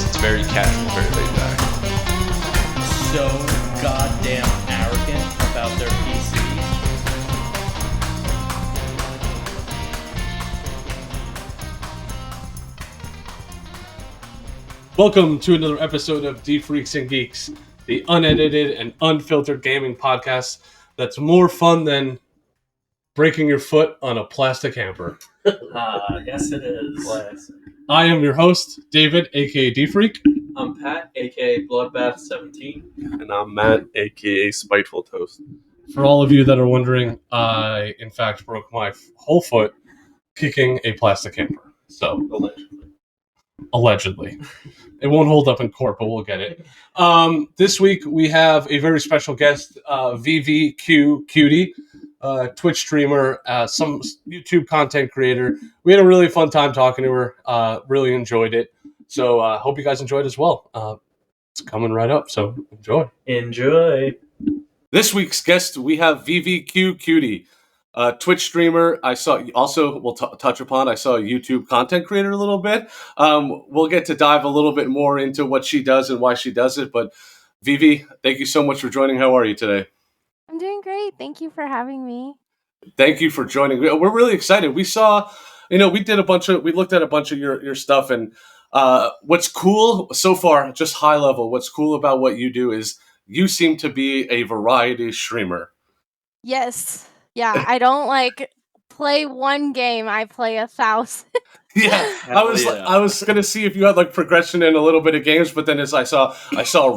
It's very casual, very laid back. So goddamn arrogant about their PC. Welcome to another episode of D Freaks and Geeks, the unedited and unfiltered gaming podcast that's more fun than breaking your foot on a plastic hamper. Yes it is. I am your host, David, aka D Freak. I'm Pat, aka Bloodbath17. And I'm Matt, aka Spiteful Toast. For all of you that are wondering, I in fact broke my whole foot kicking a plastic hamper. So, allegedly. It won't hold up in court, but we'll get it. This week we have a very special guest, ViviQCutie, Twitch streamer, some YouTube content creator. We had a really fun time talking to her. Really enjoyed it. So hope you guys enjoyed as well. It's coming right up, so enjoy. This week's guest, we have ViviQCutie, Twitch streamer. I saw also we'll touch upon. I saw a YouTube content creator a little bit. We'll get to dive a little bit more into what she does and why she does it. But Vivi, thank you so much for joining. How are you today? I'm doing great. Thank you for having me. Thank you for joining. We're really excited. We saw, we looked at a bunch of your stuff, and what's cool so far, just high level. What's cool about what you do is you seem to be a variety streamer. Yes. Yeah, I don't play one game. I play 1,000. Yeah, I was gonna see if you had progression in a little bit of games, but then as I saw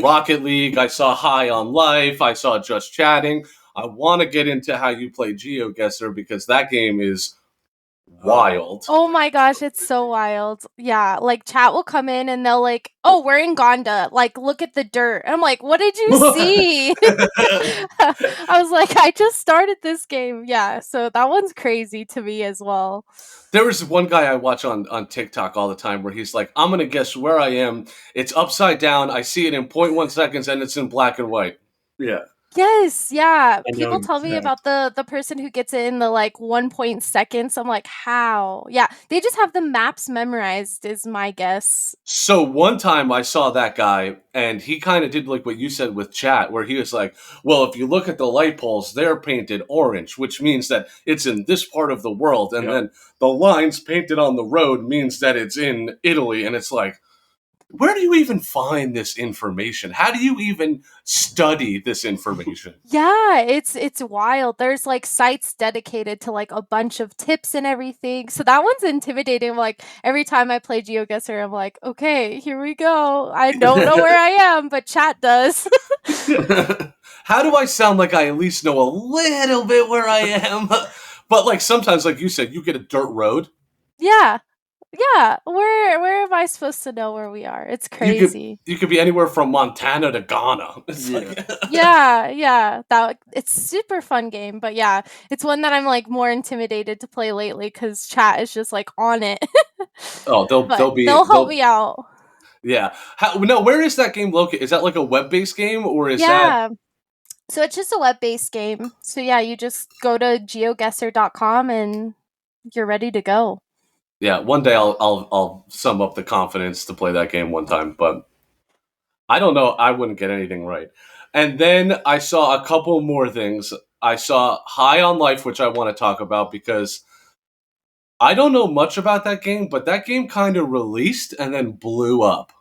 Rocket League, I saw High on Life, I saw Just Chatting. I want to get into how you play GeoGuessr because that game is wild. Oh my gosh, it's so wild. Yeah, chat will come in and they'll oh, we're in Gonda. Look at the dirt. And I'm like, what did you see? I was like, I just started this game. Yeah, so that one's crazy to me as well. There was one guy I watch on TikTok all the time where he's like, I'm going to guess where I am. It's upside down. I see it in 0.1 seconds and it's in black and white. Yeah. Yes, yeah. People tell me about the person who gets it in the 1 point seconds. I'm like, how? Yeah, they just have the maps memorized is my guess. So one time I saw that guy and he kind of did what you said with chat where he was like, well, if you look at the light poles, they're painted orange, which means that it's in this part of the world. And then the lines painted on the road means that it's in Italy. And it's like, where do you even find this information? How do you even study this information? Yeah, it's wild. There's sites dedicated to a bunch of tips and everything. So that one's intimidating. Every time I play GeoGuessr, I'm like, okay, here we go. I don't know where I am, but chat does. How do I sound like I at least know a little bit where I am? But sometimes, like you said, you get a dirt road. Yeah. Yeah, where am I supposed to know where we are? It's crazy. You could be anywhere from Montana to Ghana. Yeah. It's super fun game, but yeah, it's one that I'm more intimidated to play lately because chat is just on it. Oh, they'll help me out. Yeah. Where is that game located? Is that a web-based game or is that? So it's just a web-based game. So yeah, you just go to geoguessr.com and you're ready to go. Yeah, one day I'll sum up the confidence to play that game one time, but I don't know. I wouldn't get anything right. And then I saw a couple more things. I saw High on Life, which I want to talk about because I don't know much about that game, but that game kind of released and then blew up.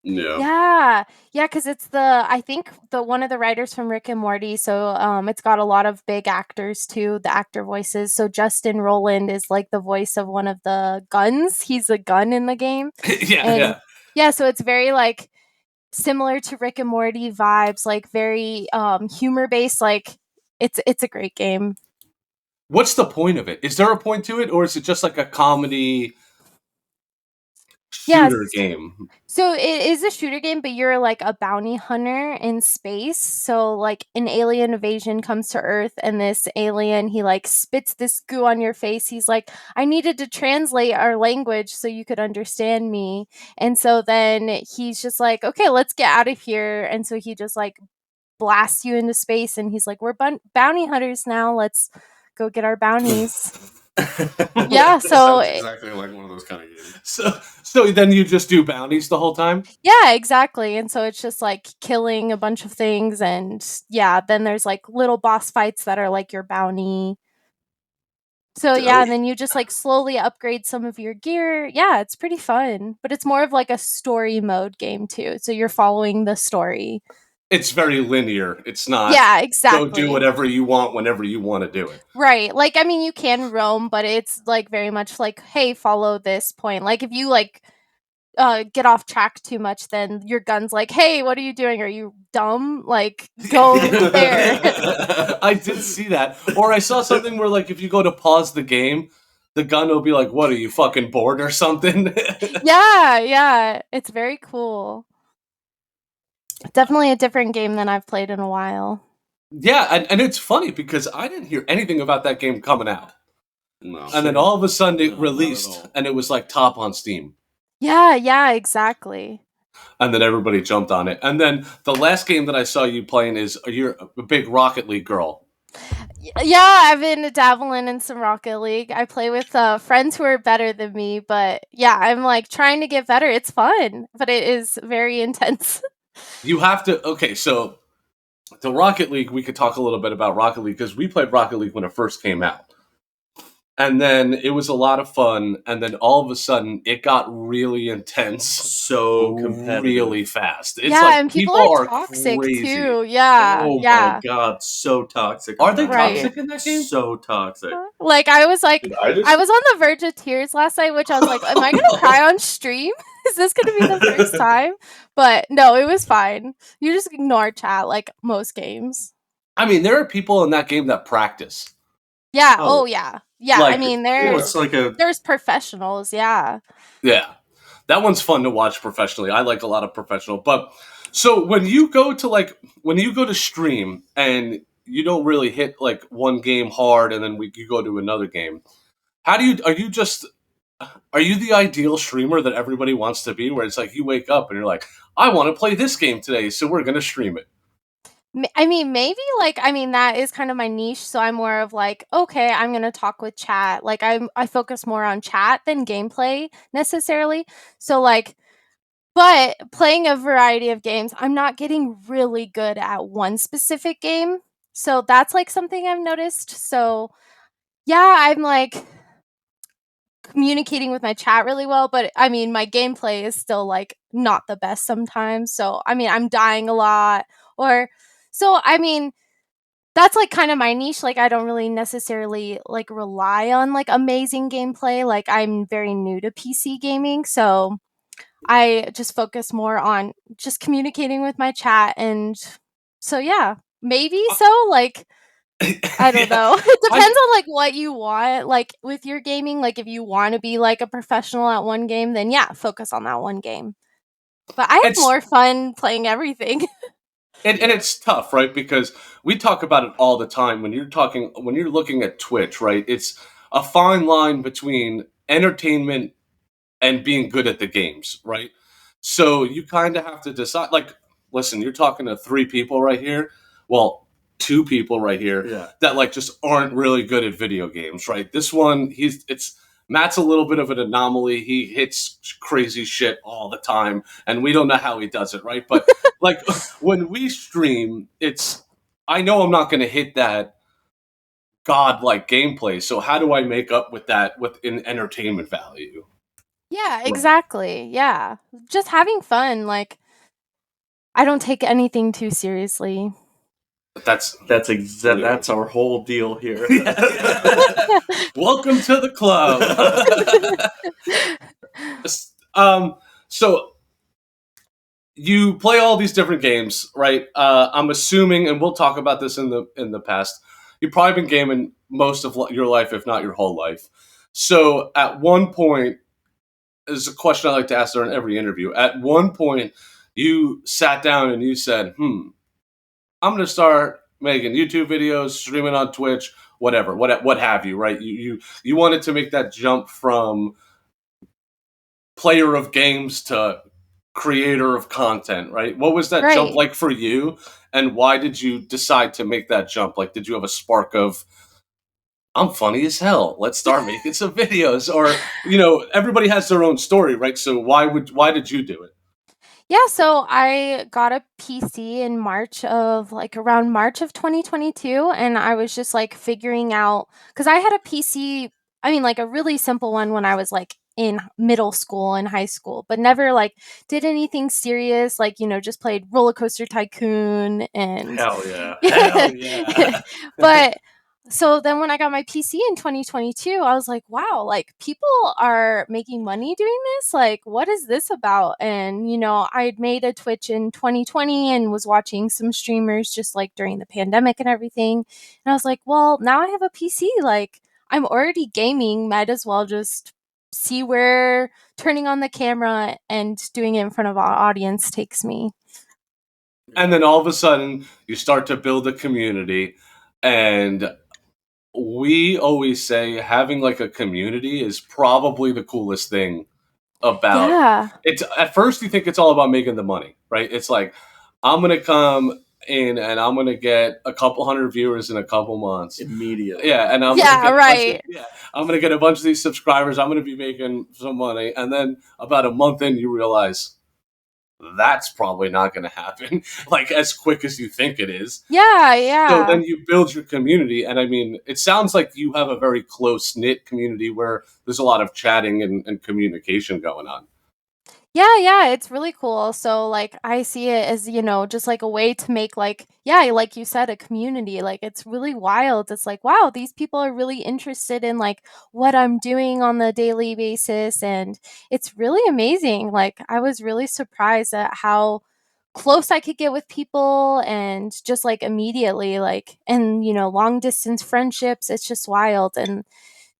Yeah, because it's I think one of the writers from Rick and Morty. So it's got a lot of big actors too, the actor voices. So Justin Roiland is the voice of one of the guns. He's a gun in the game. Yeah. So it's very similar to Rick and Morty vibes, very humor based. It's a great game. What's the point of it? Is there a point to it, or is it just a comedy? Shooter game. So it is a shooter game, but you're a bounty hunter in space. So an alien invasion comes to Earth, and this alien, he spits this goo on your face. He's like, I needed to translate our language so you could understand me. And so then he's just like, okay, let's get out of here. And so he just blasts you into space, and he's like, we're bounty hunters now. Let's go get our bounties. Yeah, so Sounds exactly like one of those kind of games. So then you just do bounties the whole time? yeah, exactly. And so it's just like killing a bunch of things, and yeah, then there's like little boss fights that are like your bounty. So yeah, and then you just like slowly upgrade some of your gear. Yeah, it's pretty fun, but it's more of like a story mode game too. So you're following the story. It's very linear. It's not Yeah, go exactly. do whatever you want whenever you want to do it. Right. Like, I mean, you can roam, but it's like very much like, hey, follow this point. Like, if you like get off track too much, then your gun's like, hey, what are you doing? Are you dumb? Like, go there. I did see that. Or I saw something where, like, if you go to pause the game, the gun will be like, what, are you fucking bored or something? Yeah. It's very cool. Definitely a different game than I've played in a while. Yeah, and it's funny because I didn't hear anything about that game coming out. No. And then all of a sudden it No, not at released, all. and it was like top on Steam. Yeah, exactly. And then everybody jumped on it. And then the last game that I saw you playing is you're a big Rocket League girl. Yeah, I've been dabbling in some Rocket League. I play with friends who are better than me, but yeah, I'm like trying to get better. It's fun, but it is very intense. You have to, okay, so the Rocket League, we could talk a little bit about Rocket League because we played Rocket League when it first came out. And then it was a lot of fun, and then all of a sudden it got really intense, So competitive. really fast. It's yeah, like and people are toxic crazy. too. Yeah, Oh yeah. my god, so toxic. Are they Right. toxic in that game? So toxic. Like I was like, Did I just? I was on the verge of tears last night, which I was like, am I gonna cry on stream? Is this gonna be the first time? But no, it was fine. You just ignore chat like most games. I mean, there are people in that game that practice. Yeah. Oh. Oh yeah. Yeah. Like, I mean, Well, it's like a there's professionals. Yeah. Yeah. That one's fun to watch professionally. I like a lot of professional. But so when you go to stream and you don't really hit like one game hard and then you go to another game, are you the ideal streamer that everybody wants to be, where it's like you wake up and you're like, I want to play this game today, so we're going to stream it? I mean, maybe that is kind of my niche. So I'm more of like, okay, I'm gonna talk with chat. Like I focus more on chat than gameplay necessarily. So like, but playing a variety of games, I'm not getting really good at one specific game. So that's like something I've noticed. So yeah, I'm like communicating with my chat really well, but I mean, my gameplay is still like not the best sometimes. So I mean, I'm dying a lot, or so I mean, that's like kind of my niche. Like I don't really necessarily like rely on like amazing gameplay. Like I'm very new to PC gaming, so I just focus more on just communicating with my chat. And so yeah, maybe so like I don't know. It depends on like what you want like with your gaming. Like if you want to be like a professional at one game, then yeah, focus on that one game. But I have It's- more fun playing everything. And it's tough, right? Because we talk about it all the time when you're looking at Twitch, right? It's a fine line between entertainment and being good at the games, right? So you kind of have to decide. Like, listen, you're talking to three people right here. Well, two people right here yeah. that like just aren't really good at video games, right? This one, Matt's a little bit of an anomaly. He hits crazy shit all the time, and we don't know how he does it, right? But like when we stream, I know I'm not going to hit that godlike gameplay. So how do I make up with that in entertainment value? Yeah, exactly. Yeah. Just having fun. Like, I don't take anything too seriously. That's That's our whole deal here. welcome to the club. So you play all these different games, right? I'm assuming, and we'll talk about this in the past. You've probably been gaming most of your life, if not your whole life. So at one point, is a question I like to ask during every interview. At one point, you sat down and you said, I'm going to start making YouTube videos, streaming on Twitch, whatever, what have you, right? You wanted to make that jump from player of games to creator of content, right? What was that jump Right. like for you, and why did you decide to make that jump? Like, did you have a spark of I'm funny as hell. Let's start making some videos. Or, everybody has their own story, right? So why did you do it? Yeah, so I got a PC in around March of 2022, and I was just like figuring out because I had a PC, I mean, like a really simple one when I was like in middle school and high school, but never like did anything serious, like, just played Roller Coaster Tycoon and Hell yeah. Hell yeah. but so then when I got my PC in 2022, I was like, wow, like people are making money doing this. Like, what is this about? And, I had made a Twitch in 2020 and was watching some streamers just like during the pandemic and everything. And I was like, well, now I have a PC. Like, I'm already gaming. Might as well just see where turning on the camera and doing it in front of an audience takes me. And then all of a sudden, you start to build a community. And we always say having like a community is probably the coolest thing about Yeah. it's. At first, you think it's all about making the money, right? It's like, I'm going to come in and I'm going to get a couple hundred viewers in a couple months. Immediately. Yeah, and I'm Yeah, gonna right. I'm going to get a bunch of these subscribers. I'm going to be making some money. And then about a month in, you realize that's probably not going to happen like as quick as you think it is. Yeah, So yeah. then you build your community, and I mean, it sounds like you have a very close knit community where there's a lot of chatting and communication going on. Yeah, it's really cool. So like I see it as, just like a way to make like, yeah, like you said, a community. Like it's really wild. It's like, wow, these people are really interested in like what I'm doing on the daily basis. And it's really amazing. Like I was really surprised at how close I could get with people and just like immediately, like, and long distance friendships. It's just wild. And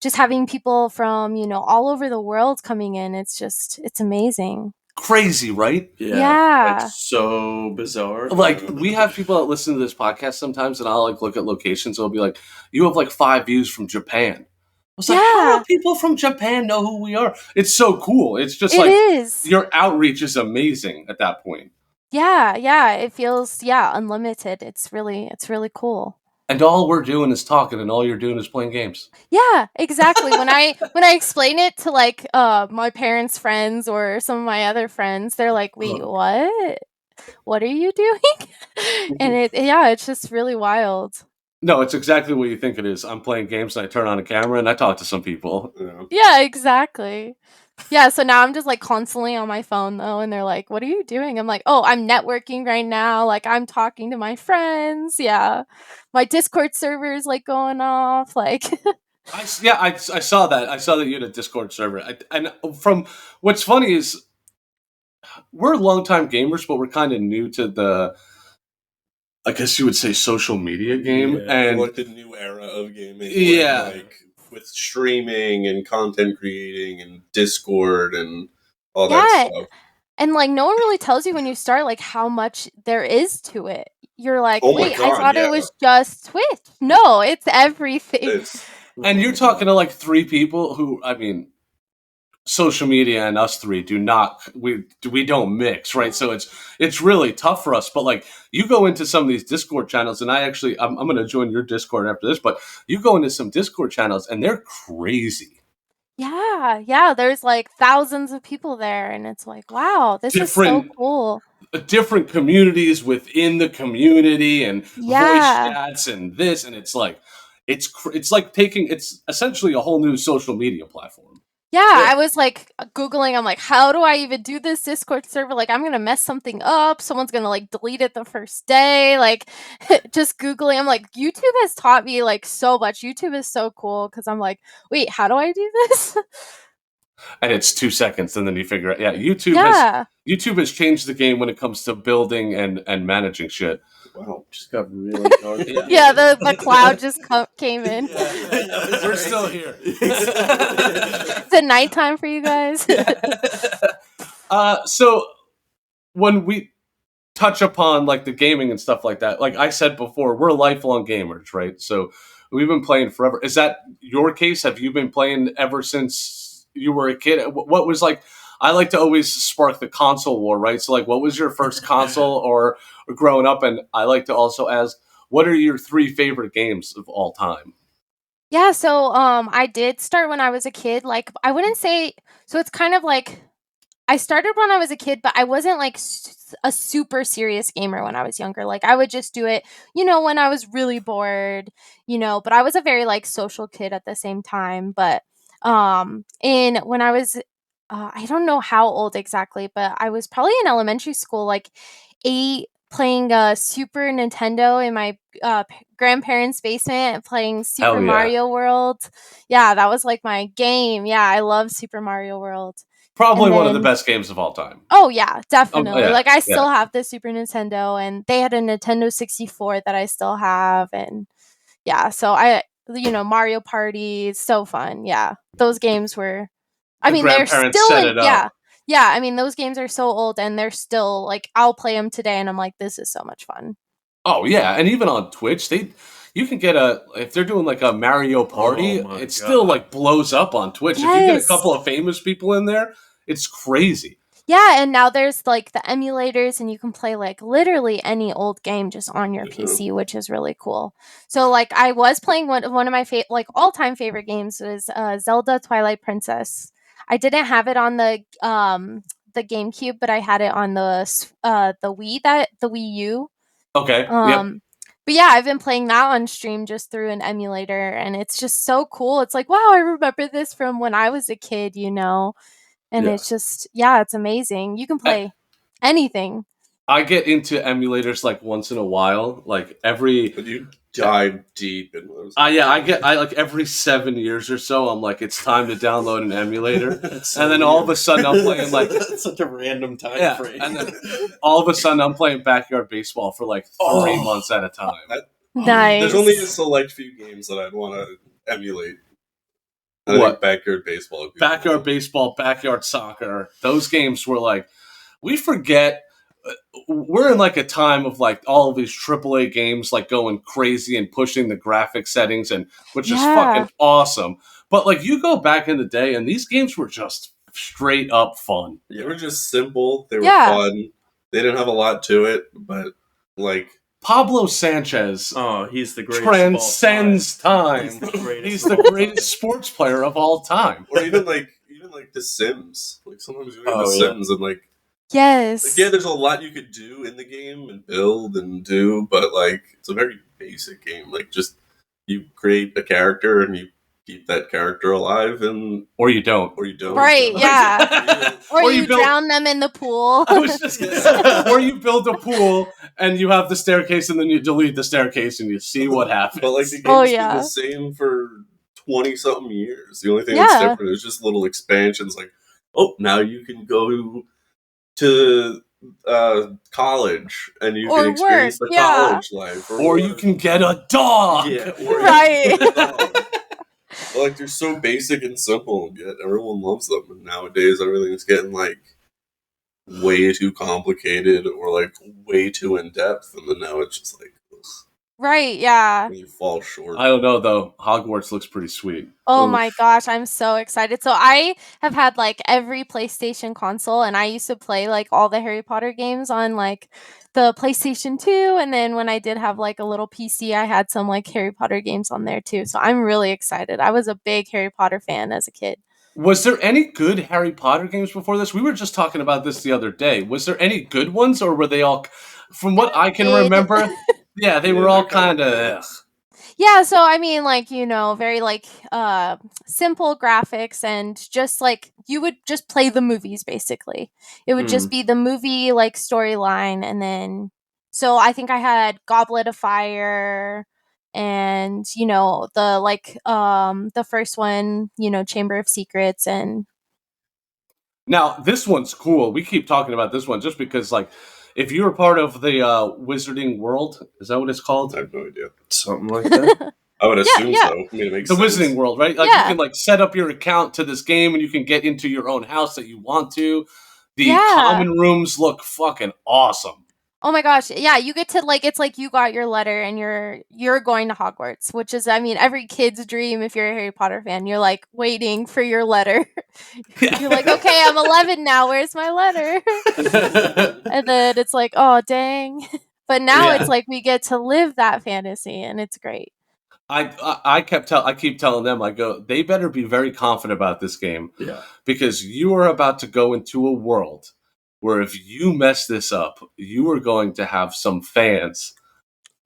just having people from, all over the world coming in, it's amazing. Crazy, right? Yeah. It's so bizarre. Like, we have people that listen to this podcast sometimes, and I'll like look at locations. And it'll be like, you have like 5 views from Japan. I was like, how Yeah. do people from Japan know who we are? It's so cool. It's just It like is. your outreach is amazing at that point. Yeah. It feels, unlimited. It's really cool. And all we're doing is talking, and all you're doing is playing games. Yeah, exactly. When I explain it to like my parents' friends or some of my other friends, they're like, "Wait, what? What are you doing?" And it's just really wild. No, it's exactly what you think it is. I'm playing games, and I turn on a camera, and I talk to some people. Yeah, exactly. Yeah, so now I'm just like constantly on my phone though, and they're like, "What are you doing?" I'm like, "Oh, I'm networking right now. Like I'm talking to my friends. Yeah, my Discord server is like going off. Like, I saw that. I saw that you had a Discord server. And from what's funny is we're longtime gamers, but we're kind of new to the, I guess you would say, social media game. And like the new era of gaming. Yeah. Like with streaming and content creating and Discord and all that yeah, stuff. and like no one really tells you when you start like how much there is to it. You're like, Oh my wait, I God, thought yeah. it was just Twitch. No, it's everything. It's and you're talking to like 3 people who, I mean, social media and us 3 we don't mix, right? So it's really tough for us. But like, you go into some of these Discord channels, and I'm going to join your Discord after this, but you go into some Discord channels and they're crazy. Yeah, there's like thousands of people there, and it's like, wow, this is so Different- cool. Different communities within the community, and Yeah. voice chats and this, and it's like it's like it's essentially a whole new social media platform. Yeah, Yeah. I was like Googling, I'm like, how do I even do this Discord server? Like, I'm gonna mess something up. Someone's gonna like delete it the first day. Like, just Googling. I'm like, YouTube has taught me like so much. YouTube is so cool because I'm like, wait, how do I do this? And it's 2 seconds, and then you figure out. Yeah, YouTube has changed the game when it comes to building and managing shit. wow, just got really dark. Yeah, the cloud just came in. We're still here. Is it nighttime for you guys? So when we touch upon like the gaming and stuff like that, like I said before, we're lifelong gamers, right? So we've been playing forever. Is that your case? Have you been playing ever since you were a kid? What was like? I like to always spark the console war, right? So like, what was your first console or growing up? And I like to also ask, what are your 3 favorite games of all time? Yeah, so I did start when I was a kid. Like I wouldn't say so it's kind of like I started when I was a kid, but I wasn't like a super serious gamer when I was younger. Like I would just do it, when I was really bored, but I was a very like social kid at the same time. But in when I was I don't know how old exactly, but I was probably in elementary school, like 8, playing Super Nintendo in my grandparents' basement, playing Super Hell yeah. Mario World. Yeah, that was like my game. Yeah, I love Super Mario World. Probably And one of the then best games of all time. oh, yeah, definitely. Yeah, Like, I yeah. still have the Super Nintendo, and they had a Nintendo 64 that I still have, and yeah, so Mario Party is so fun, yeah. Those games were I The mean, they're grandparents still set in it yeah. up. Yeah, I mean, those games are so old, and they're still like, I'll play them today, and I'm like, "This is so much fun." Oh yeah, and even on Twitch, you can get if they're doing like a Mario Party, Oh my it still God. like blows up on Twitch. If you get a Yes. couple of famous people in there, it's crazy. Yeah, and now there's, like, the emulators, and you can play, like, literally any old game just on your Yeah. PC, which is really cool. So, like, I was playing one of my all-time favorite games was, Zelda Twilight Princess. I didn't have it on the GameCube, but I had it on the Wii U. Okay, yep. But yeah, I've been playing that on stream just through an emulator, and it's just so cool. It's like, "Wow, I remember this from when I was a kid," you know? And Yeah. it's just yeah, it's amazing. You can I, play anything. I get into emulators like once in a while, like every But you dive deep in those. yeah, I like every 7 years or so. I'm like, it's time to download an emulator, That's so and then all of a weird. sudden I'm playing like That's such a random time yeah, frame. and then all of a sudden I'm playing backyard baseball for like 3 months at a time. Nice. There's only a select few games that I'd want to emulate. I What? think backyard baseball. Would be Backyard cool. baseball, backyard soccer. Those games were like, we forget. We're in like a time of like all of these AAA games like going crazy and pushing the graphic settings and which is Yeah. fucking awesome. But like you go back in the day and these games were just straight up fun. They were just simple. They were Yeah. fun. They didn't have a lot to it, but like Pablo Sanchez Oh, he's the greatest. transcends time. He's the greatest. He's the greatest sports player of all time. or even like The Sims. Like sometimes you look at Oh, The yeah. Sims and like Yes. yeah, there's a lot you could do in the game and build and do, but like it's a very basic game. Like just you create a character and you keep that character alive and Or you don't. or you don't. Right, yeah. Or, Or you you build- drown them in the pool. I was just gonna say, or you build a pool and you have the staircase and then you delete the staircase and you see what happens. But like the game's Oh, been yeah. the same for 20-something years. The only thing Yeah. that's different is just little expansions like, oh, now you can go to college and you Or can experience work, the yeah. college life. or you can get a dog. Yeah, or Right. But, like they're so basic and simple, and yet everyone loves them. And nowadays, everything's getting like way too complicated or like way too in depth, and then now it's just like ugh, Right, yeah. you fall short. I don't know though. Hogwarts looks pretty sweet. Oh Oof. my gosh, I'm so excited. So I have had like every PlayStation console, and I used to play like all the Harry Potter games on like the PlayStation 2, and then when I did have like a little PC, I had some like Harry Potter games on there too. So I'm really excited. I was a big Harry Potter fan as a kid. Was there any good Harry Potter games before this? We were just talking about this the other day. Was there any good ones, or were they all, from what I can Mid. remember? Yeah, they Yeah, were all they're kinda kind of. Yeah, so I mean like, very like simple graphics, and just like you would just play the movies basically. It would just be the movie like storyline, and then so I think I had Goblet of Fire, and the first one, Chamber of Secrets, and Now this one's cool. We keep talking about this one just because, like, if you were part of the Wizarding World, is that what it's called? I have no idea. Something like that. I would assume yeah. so. I mean, it makes The sense. Wizarding World, right? Like Yeah. you can like set up your account to this game and you can get into your own house that you want to. The Yeah. common rooms look fucking awesome. oh my gosh, yeah, you get to like it's like you got your letter and you're going to Hogwarts, which is I mean every kid's dream if you're a Harry Potter fan. You're like waiting for your letter. You're like, okay, I'm 11 now. Where's my letter? And then it's like, oh dang. But now Yeah. it's like we get to live that fantasy, and it's great. I keep telling them, I go, they better be very confident about this game Yeah. because you are about to go into a world where if you mess this up, you are going to have some fans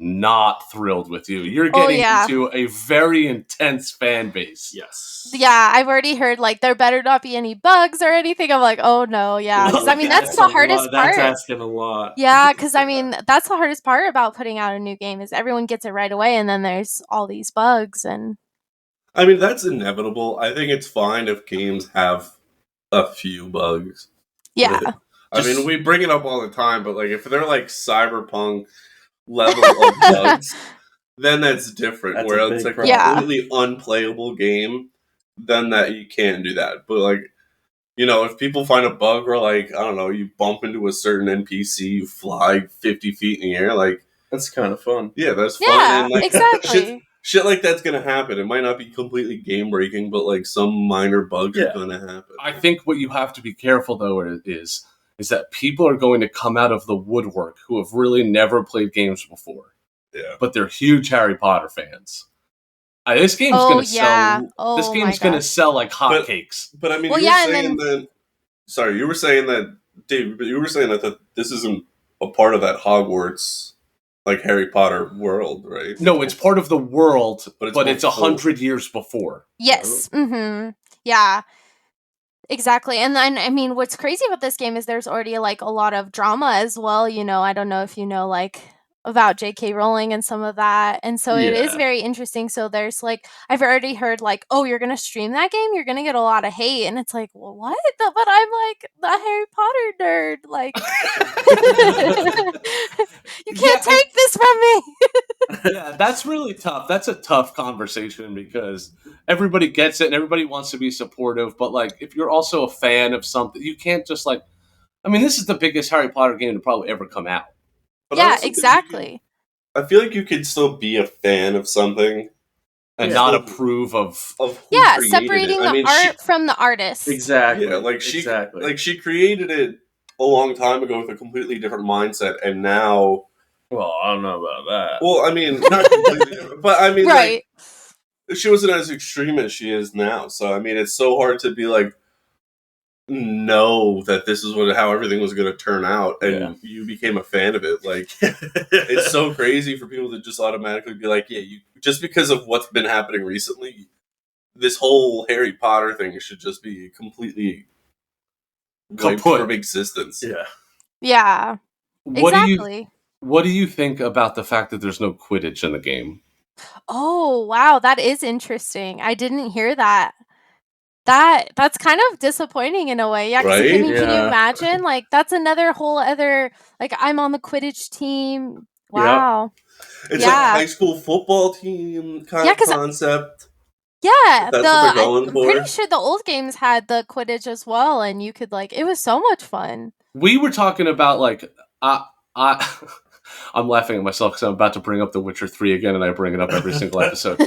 not thrilled with you. You're Oh, getting yeah. into a very intense fan base. Yes. Yeah, I've already heard like there better not be any bugs or anything. I'm like, oh no, yeah, because I mean that's the hardest That's part. asking a lot. Yeah, because I mean that's the hardest part about putting out a new game is everyone gets it right away, and then there's all these bugs and. I mean, that's inevitable. I think it's fine if games have a few bugs. Yeah. I mean, we bring it up all the time, but like if they're like cyberpunk level of bugs, then that's different. That's where a it's a big problem. completely unplayable game, then that you can't do that. But like, you know, if people find a bug where like, I don't know, you bump into a certain NPC, you fly 50 feet in the air, like That's kind of fun. yeah, that's fun. Yeah, And like exactly. shit like that's gonna happen. It might not be completely game breaking, but like some minor bugs are gonna happen. I think what you have to be careful though is that people are going to come out of the woodwork who have really never played games before. Yeah. But they're huge Harry Potter fans. This game's Oh, gonna yeah. sell. This Oh, game's my gonna gosh. sell like But- hotcakes. But I mean, Well, you yeah, were and saying that. Sorry, you were saying that, Dave. But you were saying that this isn't a part of that Hogwarts, like Harry Potter world, right? No, it's part of the world, But but it's it's more 100 years before. Yes. Mm-hmm. Yeah. Exactly. And then I mean what's crazy about this game is there's already like a lot of drama as well, you know. I don't know if you know like about J.K. Rowling and some of that. And so it is Yeah. very interesting. So there's like I've already heard like, oh, you're gonna stream that game, you're gonna get a lot of hate. And it's like, well, what? But I'm like the Harry Potter nerd. Like you can't Yeah, take this from me. Yeah, that's really tough. That's a tough conversation because everybody gets it and everybody wants to be supportive. But like, if you're also a fan of something, you can't just like. I mean, this is the biggest Harry Potter game to probably ever come out. But I Yeah, also think exactly. I feel like you could still be a fan of something And Yeah. not approve of. of who Yeah, created separating it. I the mean, art from the artist. Exactly. Yeah, like she created it a long time ago with a completely different mindset, and now, Well, I don't know about that. well, I mean, not completely different, but I mean, Right. like, she wasn't as extreme as she is now. So I mean, it's so hard to be like, know that this is how everything was going to turn out, and you became a fan of it. Like, it's so crazy for people to just automatically be like, yeah, you just because of what's been happening recently, this whole Harry Potter thing should just be completely wiped Kaput. from existence. Yeah. Yeah. What Exactly. What do you think about the fact that there's no Quidditch in the game? Oh, wow, that is interesting. I didn't hear that. That's kind of disappointing in a way. Yeah, 'cause Right? can you Yeah. imagine? Like that's another whole other like I'm on the Quidditch team. Wow. It's Yeah. like a high school football team kind Yeah, of 'cause- concept. Yeah, That's what they're going I'm pretty for. sure the old games had the Quidditch as well, and you could like it was so much fun. We were talking about like I I'm laughing at myself because I'm about to bring up The Witcher 3 again, and I bring it up every single episode.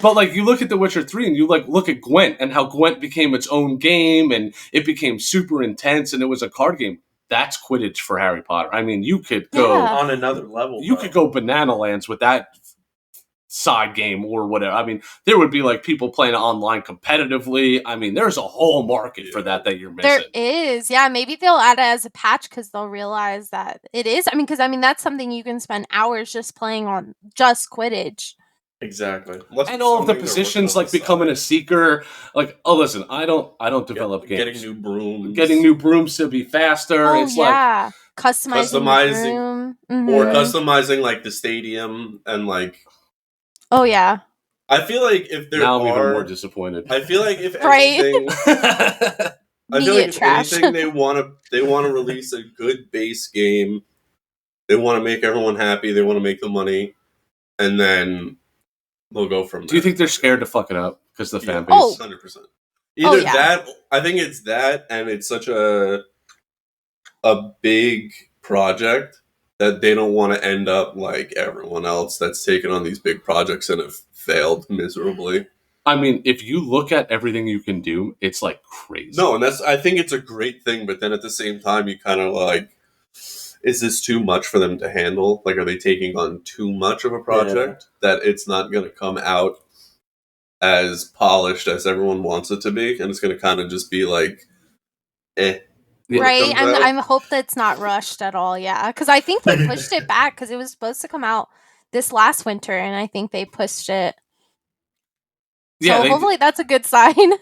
But like you look at The Witcher 3 and you like look at Gwent and how Gwent became its own game and it became super intense and it was a card game. That's Quidditch for Harry Potter. I mean, you could go Yeah. On another level. you though. could go banana lands with that side game or whatever. I mean, there would be like people playing online competitively. I mean, there's a whole market for that you're missing. There is. Yeah, maybe they'll add it as a patch cuz they'll realize that it is. I mean, cuz that's something you can spend hours just playing on just Quidditch. Exactly. Unless And it's all of the something they're positions working on like the becoming side. a seeker. Like, oh listen, I don't develop games. Getting new brooms. Getting new brooms to be faster. Oh It's like yeah. Customizing the Customizing- room. or Mhm. customizing like the stadium and like. Oh yeah. I feel like if there now I'm even are, more disappointed. I feel like if Right. anything, I feel Media like if trash. anything, they want to release a good base game. They want to make everyone happy. They want to make the money, and then they'll go from there. Do you think they're scared to fuck it up because the fan base? Oh. 100%. Oh, Either yeah. that, I think it's that, and it's such a big project that they don't want to end up like everyone else that's taken on these big projects and have failed miserably. I mean, if you look at everything you can do, it's like crazy. No, and I think it's a great thing, but then at the same time, you kind of like, is this too much for them to handle? Like, are they taking on too much of a project that it's not going to come out as polished as everyone wants it to be, and it's going to kind of just be like, when it Right. comes out? I'm hope that it's not rushed at all. Yeah, because I think they pushed it back because it was supposed to come out this last winter, and I think they pushed it. Yeah, So hopefully that's a good sign.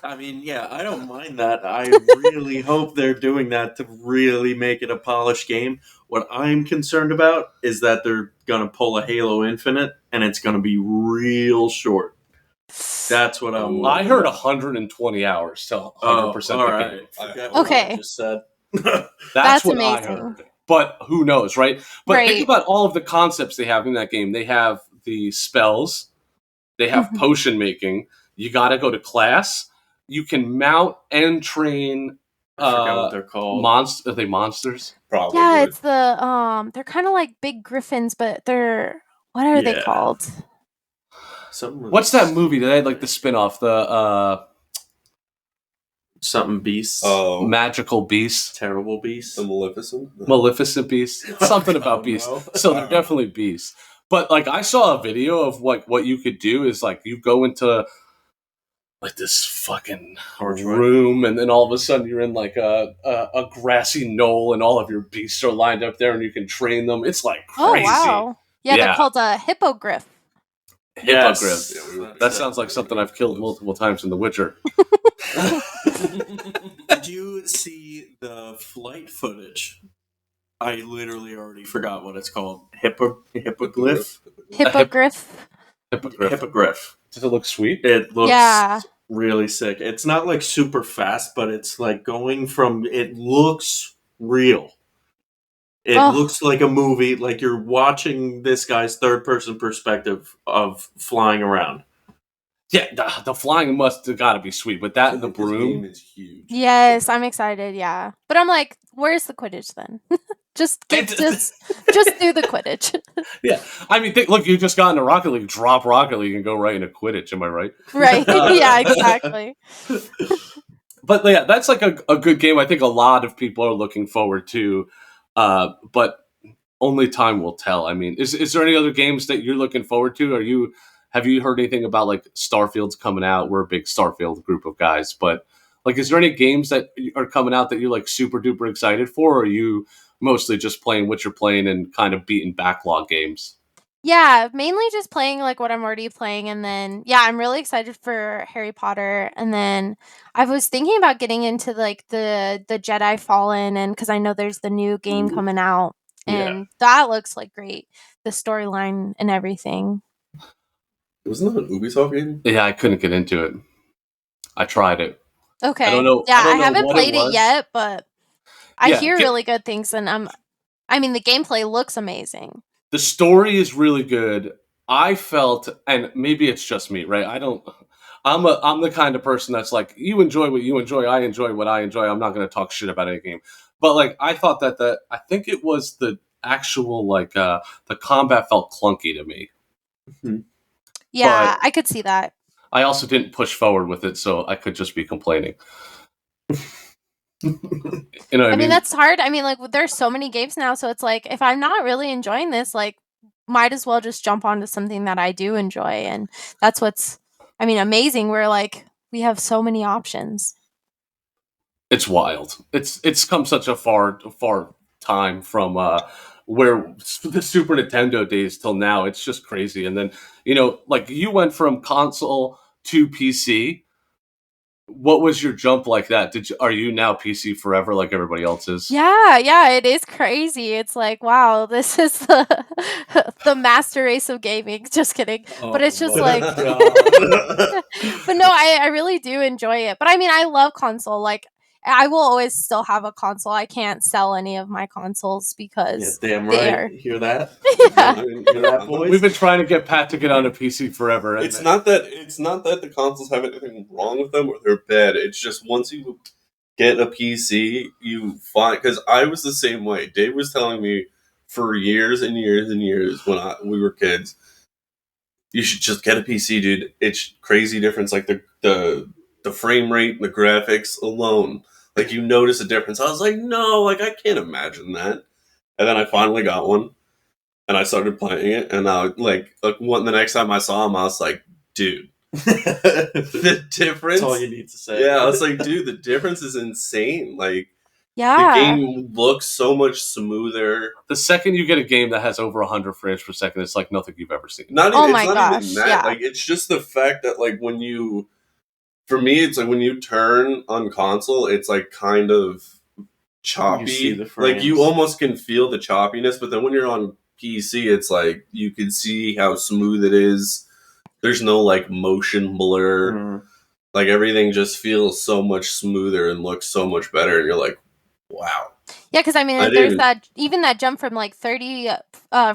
I mean, yeah, I don't mind that. I really hope they're doing that to really make it a polished game. What I'm concerned about is that they're going to pull a Halo Infinite and it's going to be real short. That's what I'm I worried heard about. 120 hours to 100% Oh, the all game. right. Forget what Okay. I just said. That's what amazing. I heard. But who knows, right? But Right. think about all of the concepts they have in that game. They have the spells. They have Mhm. potion making. You got to go to class. You can mount and train I forget what they're called. Are they monsters? Probably. Yeah, it's the they're kind of like big griffins, but they're what are they Yeah. called? Something What's that movie? They had like the spin-off, the Something beasts. Oh, magical beast, Terrible beasts. the Maleficent. Maleficent beast. It's something about beasts. no. So they're definitely beasts. But like I saw a video of like what you could do is like you go into like this fucking room, and then all of a sudden you're in like a grassy knoll, and all of your beasts are lined up there, and you can train them. It's like crazy. Oh wow! Yeah, Yeah. they're called a hippogriff. Hippogriff. Yes. Yeah, That sounds like something I've killed multiple times in The Witcher. Did you see the flight footage? I literally already forgot what it's called. Hippoglyph? Hippogriff. Hippogriff. Hippogriff. Does it look sweet? It looks Yeah. really sick. It's not like super fast, but it's like going from. It looks real. It Oh. looks like a movie, like you're watching this guy's third-person perspective of flying around. Yeah, the flying must have got to be sweet, but that and the This game broom. is huge. Yes, I'm excited. Yeah, but I'm like, where's the Quidditch then? just do the Quidditch. Yeah, I mean, look, you just got into Rocket League. Drop Rocket League and go right into Quidditch. Am I right? Right? Yeah, exactly. But yeah, that's like a good game. I think a lot of people are looking forward to, but only time will tell. I mean, is there any other games that you're looking forward to? Have you heard anything about like Starfield's coming out? We're a big Starfield group of guys, but like, is there any games that are coming out that you're like super duper excited for? Or are you mostly just playing what you're playing and kind of beating backlog games? Yeah, mainly just playing like what I'm already playing, and then yeah, I'm really excited for Harry Potter, and then I was thinking about getting into like the Jedi Fallen, and because I know there's the new game coming out, and that looks like great, the storyline and everything. Wasn't that an Ubisoft game? Yeah, I couldn't get into it. I tried it. Okay, don't know- yeah, I don't I know haven't what it played it was. yet, but I Yeah, hear really good things, and I mean, the gameplay looks amazing. The story is really good. I felt, and maybe it's just me, right? I'm the kind of person that's like, you enjoy what you enjoy, I enjoy what I enjoy. I'm not going to talk shit about any game. But like, I thought that I think it was the actual like the combat felt clunky to me. Yeah, But- I could see that. I also didn't push forward with it, so I could just be complaining. You know what I mean, that's hard. I mean, like, there's so many games now, so it's like, if I'm not really enjoying this, like, might as well just jump onto something that I do enjoy, and that's what's, I mean, amazing. We're like, we have so many options. It's wild. It's come such a far time from where the Super Nintendo days till now. It's just crazy. And then like you went from console to PC. What was your jump like that? Are you now PC forever like everybody else is? Yeah, it is crazy. It's like, wow, this is the the master race of gaming. Just kidding. But it's just like, but no, I really do enjoy it. But I mean, I love console. Like, I will always still have a console. I can't sell any of my consoles because damn they're- right. Hear that? Yeah. Hear that, boys? We've been trying to get Pat to get on a PC forever. It's not that the consoles have anything wrong with them or they're bad. It's just once you get a PC, you find, because I was the same way. Dave was telling me for years and years and years when we were kids, you should just get a PC, dude. It's crazy difference, like the frame rate, the graphics alone. Like, you notice a difference. I was like, no, like, I can't imagine that. And then I finally got one, and I started playing it, and the next time I saw him, I was like, dude, the difference. That's all you need to say. Yeah, I was like, dude, the difference is insane. Like, the Yeah. game looks so much smoother. The second you get a game that has over 100 frames per second, it's like nothing you've ever seen. Not Oh even, my it's not gosh, even that. yeah. Like, it's just the fact that, like, for me, it's like when you turn on console, it's like kind of choppy. You see the like, you frames. almost can feel the choppiness, but then when you're on PC, it's like you can see how smooth it is. There's no like motion blur. Mm. Like, everything just feels so much smoother and looks so much better, and you're like, wow. Yeah, because I mean, I there's didn't- that jump from like 30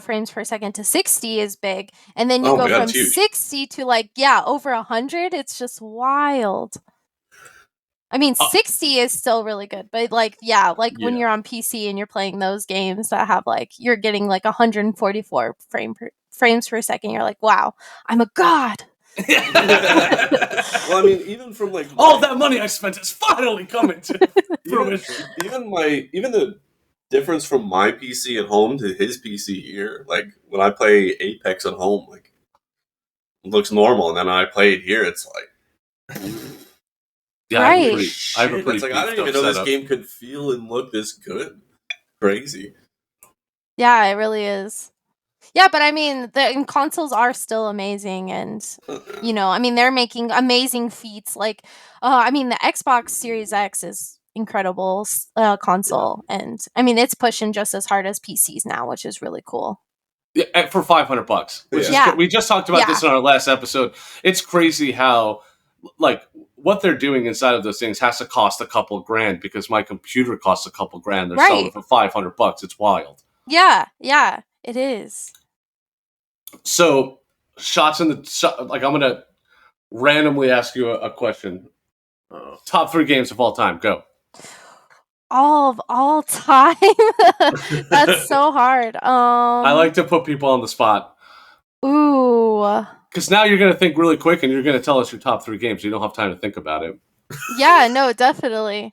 frames per second to 60 is big, and then you Oh go my God, from it's huge. 60 to like over 100. It's just wild. I mean, 60 is still really good, but like when you're on PC and you're playing those games that have like you're getting like 144 frames per second, you're like, wow, I'm a god. Well, I mean, even from like All that money I spent is finally coming to fruition. even the difference from my PC at home to his PC here, like when I play Apex at home, like it looks normal, and then I play it here, it's like, Yeah, Right. I have a pretty it's like I beefed didn't even up know this setup. game could feel and look this good. Crazy. Yeah, it really is. Yeah, but I mean, the consoles are still amazing, and I mean, they're making amazing feats. Like, I mean, the Xbox Series X is incredible console, and I mean, it's pushing just as hard as PCs now, which is really cool. Yeah, for $500, which is Yeah. we just talked about this in our last episode. It's crazy how like what they're doing inside of those things has to cost a couple grand because my computer costs a couple grand. They're selling it for $500. It's wild. Yeah, it is. So shots in the like I'm gonna randomly ask you a question. Top 3 games of all time. Go. All time. That's so hard. I like to put people on the spot. Ooh. Because now you're going to think really quick and you're going to tell us your top 3 games. You don't have time to think about it. Yeah, no, definitely.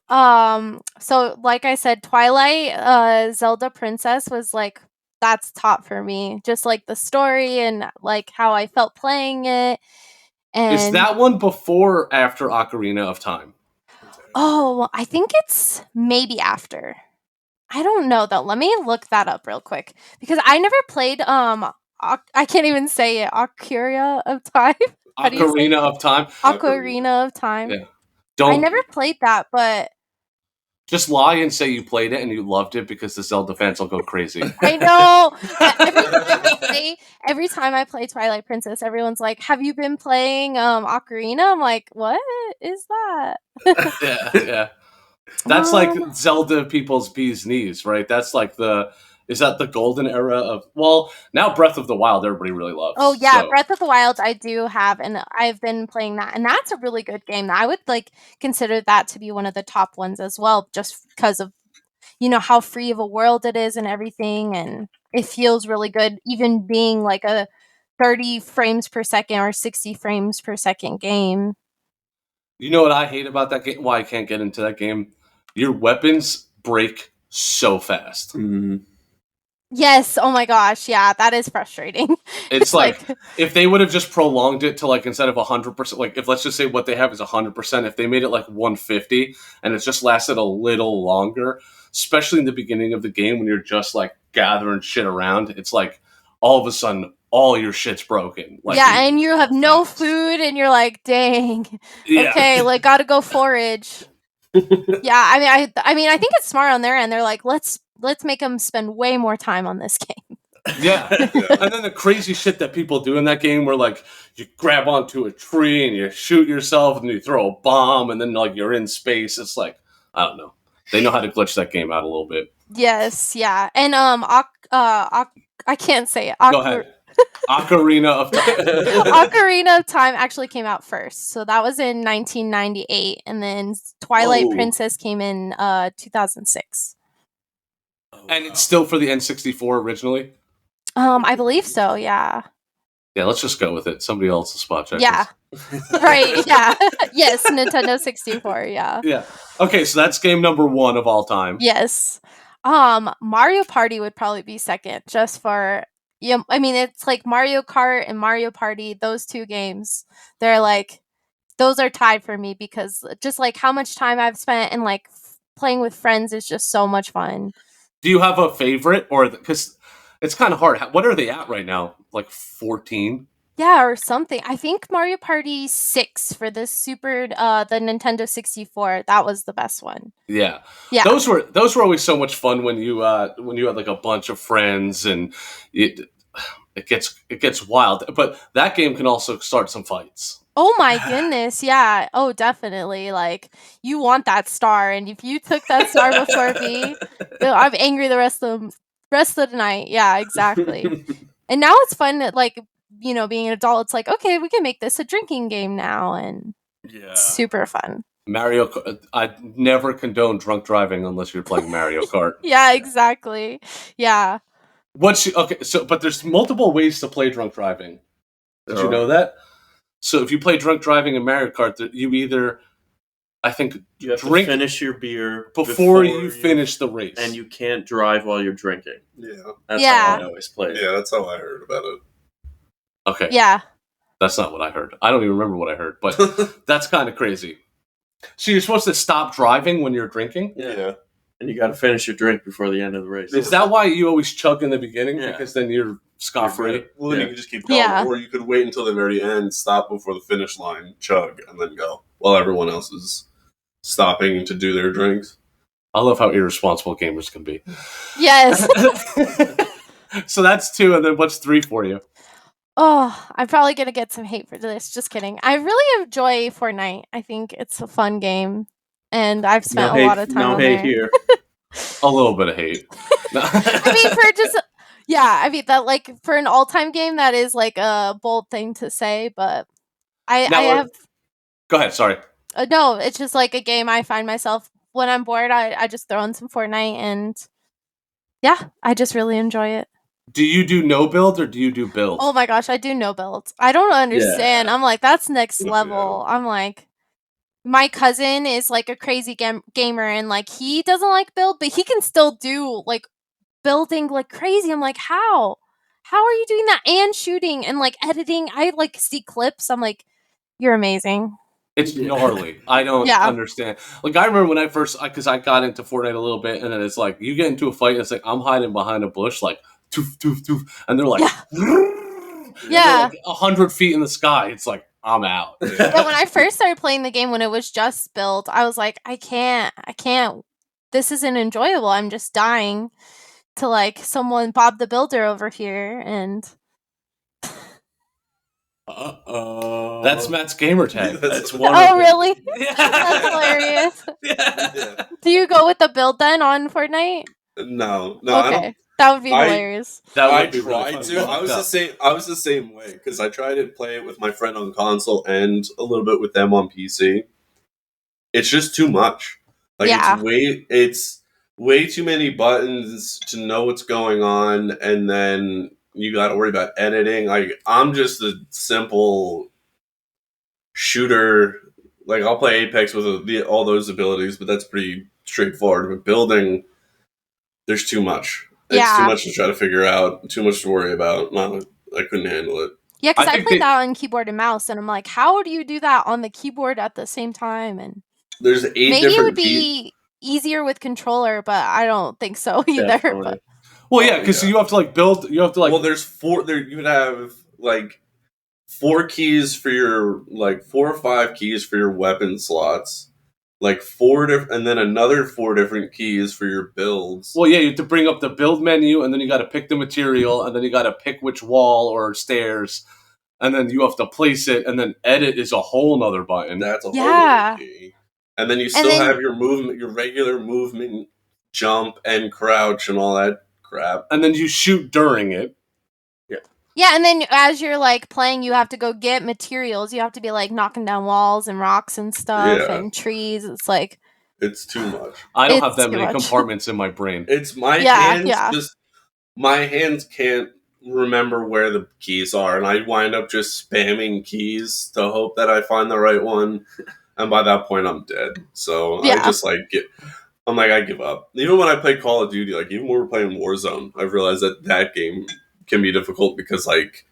So like I said, Twilight, Zelda Princess was like, that's top for me. Just like the story and like how I felt playing it. And Is that one before or after Ocarina of Time? Oh, I think it's maybe after. I don't know though. Let me look that up real quick because I never played I can't even say it. Ocarina of Time. How do you say Ocarina it? of Time. Ocarina of Time. Yeah. I never played that, but just lie and say you played it and you loved it because the Zelda fans will go crazy. I know. Every time I play Twilight Princess, everyone's like, "Have you been playing Ocarina?" I'm like, "What is that?" yeah. That's like Zelda people's bee's knees, right? That's like is that the golden era of, well, now Breath of the Wild everybody really loves. Oh yeah, Breath of the Wild I do have, and I've been playing that, and that's a really good game. I would like consider that to be one of the top ones as well, just because of how free of a world it is and everything, and it feels really good, even being like a 30 frames per second or 60 frames per second game. You know what I hate about that game? Why I can't get into that game? Your weapons break so fast. Mm-hmm. Yes. Oh my gosh. Yeah, that is frustrating. It's like if they would have just prolonged it to like instead of 100%, like if let's just say what they have is 100%, if they made it like 150 and it's just lasted a little longer, especially in the beginning of the game when you're just like gathering shit around, it's like all of a sudden all your shit's broken. Like, yeah, and you have no food, and you're like, dang. Yeah. Okay, like gotta go forage. Yeah, I mean, I think it's smart on their end. They're like, let's make them spend way more time on this game. Yeah. And then the crazy shit that people do in that game where like you grab onto a tree and you shoot yourself and you throw a bomb and then like you're in space. It's like, I don't know. They know how to glitch that game out a little bit. Yes, yeah. And I can't say it. Go ahead. Ocarina of Time. Ocarina of Time actually came out first. So that was in 1998, and then Twilight Princess came in 2006. And it's still for the N64 originally? I believe so, yeah. Yeah, let's just go with it. Somebody else's spot checkers. Yeah. Right. Yeah. Yes. Nintendo 64. Yeah. Yeah. Okay, so that's game number 1 of all time. Yes. Mario Party would probably be second, just for yeah. I mean, it's like Mario Kart and Mario Party. Those two games, they're like those are tied for me because just like how much time I've spent and like playing with friends is just so much fun. Do you have a favorite, or because it's kind of hard? What are they at right now? Like 14? Yeah, or something. I think Mario Party 6 for the the Nintendo 64. That was the best one. Yeah. Yeah. Those were always so much fun when you had like a bunch of friends and it gets wild. But that game can also start some fights. Oh my goodness, yeah. Oh, definitely. Like you want that star, and if you took that star before me, I'm angry the rest of the night. Yeah, exactly. And now it's fun that like being an adult, it's like, okay, we can make this a drinking game now, and Yeah. super fun. Mario, I never condone drunk driving unless you're playing Mario Kart. Yeah, exactly. Yeah. Okay? So, but there's multiple ways to play drunk driving. Did you know that? So, if you play drunk driving in Mario Kart, you either, I think, You have drink to finish your beer before you finish the race, and you can't drive while you're drinking. Yeah. That's Yeah. how I always play it. Yeah, that's how I heard about it. Okay. Yeah. That's not what I heard. I don't even remember what I heard, but that's kind of crazy. So you're supposed to stop driving when you're drinking? Yeah. And you got to finish your drink before the end of the race. Is that why you always chug in the beginning? Yeah. Because then you're scot-free? Well, then Yeah. you could just keep going. Yeah. Or you could wait until the very end, stop before the finish line, chug, and then go. While everyone else is stopping to do their drinks. I love how irresponsible gamers can be. Yes. So that's 2, and then what's 3 for you? Oh, I'm probably gonna get some hate for this. Just kidding. I really enjoy Fortnite. I think it's a fun game, and I've spent a lot of time on hate there. here. A little bit of hate. I mean, for just yeah, I mean that like for an all-time game, that is like a bold thing to say, but I have Go ahead, sorry. no. It's just like a game I find myself when I'm bored. I just throw in some Fortnite, and yeah, I just really enjoy it. Do you do no build or do you do build? Oh my gosh, I do no builds. I don't understand. I'm like, that's next Yeah. level. I'm like, my cousin is like a crazy gamer, and like he doesn't like build, but he can still do like building like crazy. I'm like, how? How are you doing that and shooting and like editing? I like see clips. I'm like, you're amazing. It's gnarly. I don't Yeah. understand. Like, I remember when I first, because I got into Fortnite a little bit, and then it's like, you get into a fight, and it's like, I'm hiding behind a bush, like, toof, toof, toof, and they're like, Yeah. they're like 100 feet in the sky. It's like, I'm out. But when I first started playing the game, when it was just build, I was like, I can't. This isn't enjoyable. I'm just dying to like someone Bob the Builder over here, and Uh-oh. That's Matt's gamer tag. That's one oh of them. really? That's hilarious. Yeah. Do you go with the build then on Fortnite? No, I don't. Okay, that would be I- hilarious. That I would be really tried fun. to. I was the same way because I tried to play it with my friend on console and a little bit with them on PC. It's just too much. Like Yeah. it's way too many buttons to know what's going on, and then you got to worry about editing. Like I'm just a simple shooter. Like I'll play Apex with all those abilities, but that's pretty straightforward. But building, there's too much. It's Yeah. too much to try to figure out, too much to worry about. I couldn't handle it. Yeah, because I I think played that on keyboard and mouse, and I'm like, how do you do that on the keyboard at the same time? And There's 8 maybe it different would be easier with controller, but I don't think so either. Definitely. But Well, yeah, because Yeah. you have to like build. You have to like. well, there's 4. There you would have like 4 keys for your 4 or 5 keys for your weapon slots, like 4 and then another 4 different keys for your builds. Well, yeah, you have to bring up the build menu, and then you got to pick the material, and then you got to pick which wall or stairs, and then you have to place it, and then edit is a whole nother button. And that's a whole Yeah. other key. And then you still then- have your movement, your regular movement, jump and crouch and all that crap. And then you shoot during it. yeah, and then as you're like playing, you have to go get materials. You have to be like knocking down walls and rocks and stuff Yeah. and trees. It's like, It's too much. I don't It's have that too many much. compartments in my brain. It's my Yeah, hands yeah. just my hands can't remember where the keys are, and I wind up just spamming keys to hope that I find the right one. And by that point, I'm dead. So I Yeah. just I give up. Even when I play Call of Duty, like even when we're playing Warzone, I've realized that game can be difficult because like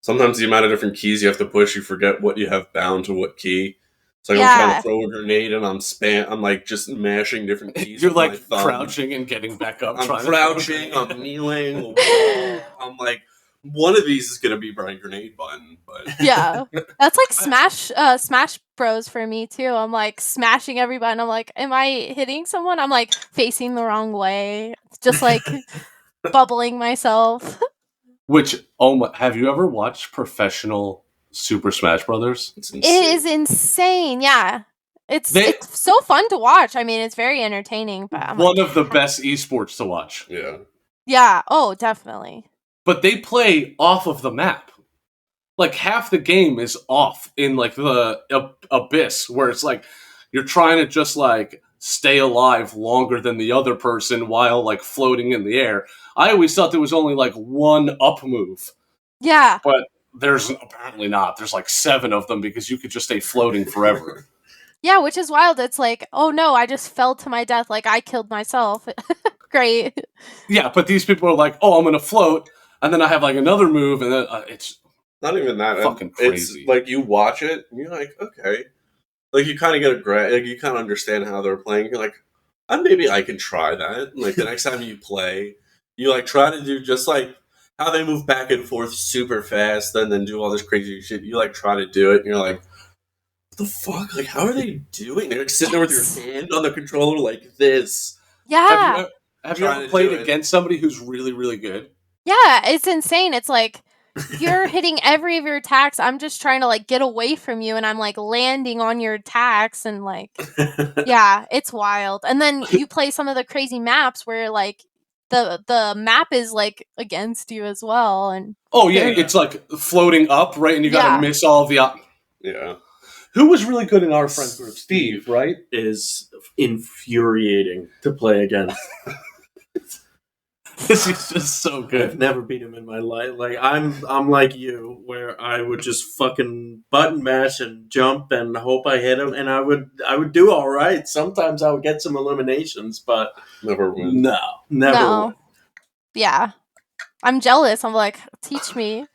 sometimes the amount of different keys you have to push, you forget what you have bound to what key. It's like I'm trying Yeah. to throw a grenade and I'm like just mashing different keys. You're with my like thumb. crouching and getting back up. I'm trying crouching. To I'm kneeling. I'm like, one of these is gonna be my grenade button, but Yeah. That's like Smash Bros for me too. I'm like smashing every button. I'm like, am I hitting someone? I'm like facing the wrong way. Just like bubbling myself. Which have you ever watched professional Super Smash Brothers? it's It insane. is insane. Yeah. They- It's so fun to watch. I mean, it's very entertaining, but I'm One like, of the best esports to watch. Yeah. yeah. Oh, definitely. But they play off of the map. Like half the game is off in like the abyss, where it's like you're trying to just like stay alive longer than the other person while like floating in the air. I always thought there was only like one up move, Yeah. but there's apparently not. There's like 7 of them because you could just stay floating forever. Yeah, which is wild. It's like, oh no, I just fell to my death. Like I killed myself. Great. Yeah, but these people are like, oh, I'm gonna float, and then I have like another move, and then it's Not even that. Fucking crazy. It's like you watch it and you're like, okay. Like you kind of get like you kind of understand how they're playing. You're like, maybe I can try that. And, like the next time you play, you like try to do just like how they move back and forth super fast and then do all this crazy shit. You like try to do it and you're like, what the fuck? Like, how are they doing? They're like sitting there with Yes. your hand on the controller like this. Yeah. Have you Trying ever to played do it. against somebody who's really, really good? Yeah, it's insane. It's like you're hitting every of your attacks. I'm just trying to like get away from you and I'm like landing on your attacks and like yeah, it's wild. And then you play some of the crazy maps where like the map is like against you as well and Oh yeah, They're- it's like floating up, right? And you got to Yeah. miss all of the. Yeah. Who was really good in our friend group? Steve, right? Is infuriating to play against. This is just so I've good. never beat him in my life. Like I'm like you, where I would just fucking button mash and jump and hope I hit him, and I would do all right. Sometimes I would get some eliminations, but Never win. no, never. No. Would. Yeah. I'm jealous. I'm like, teach me.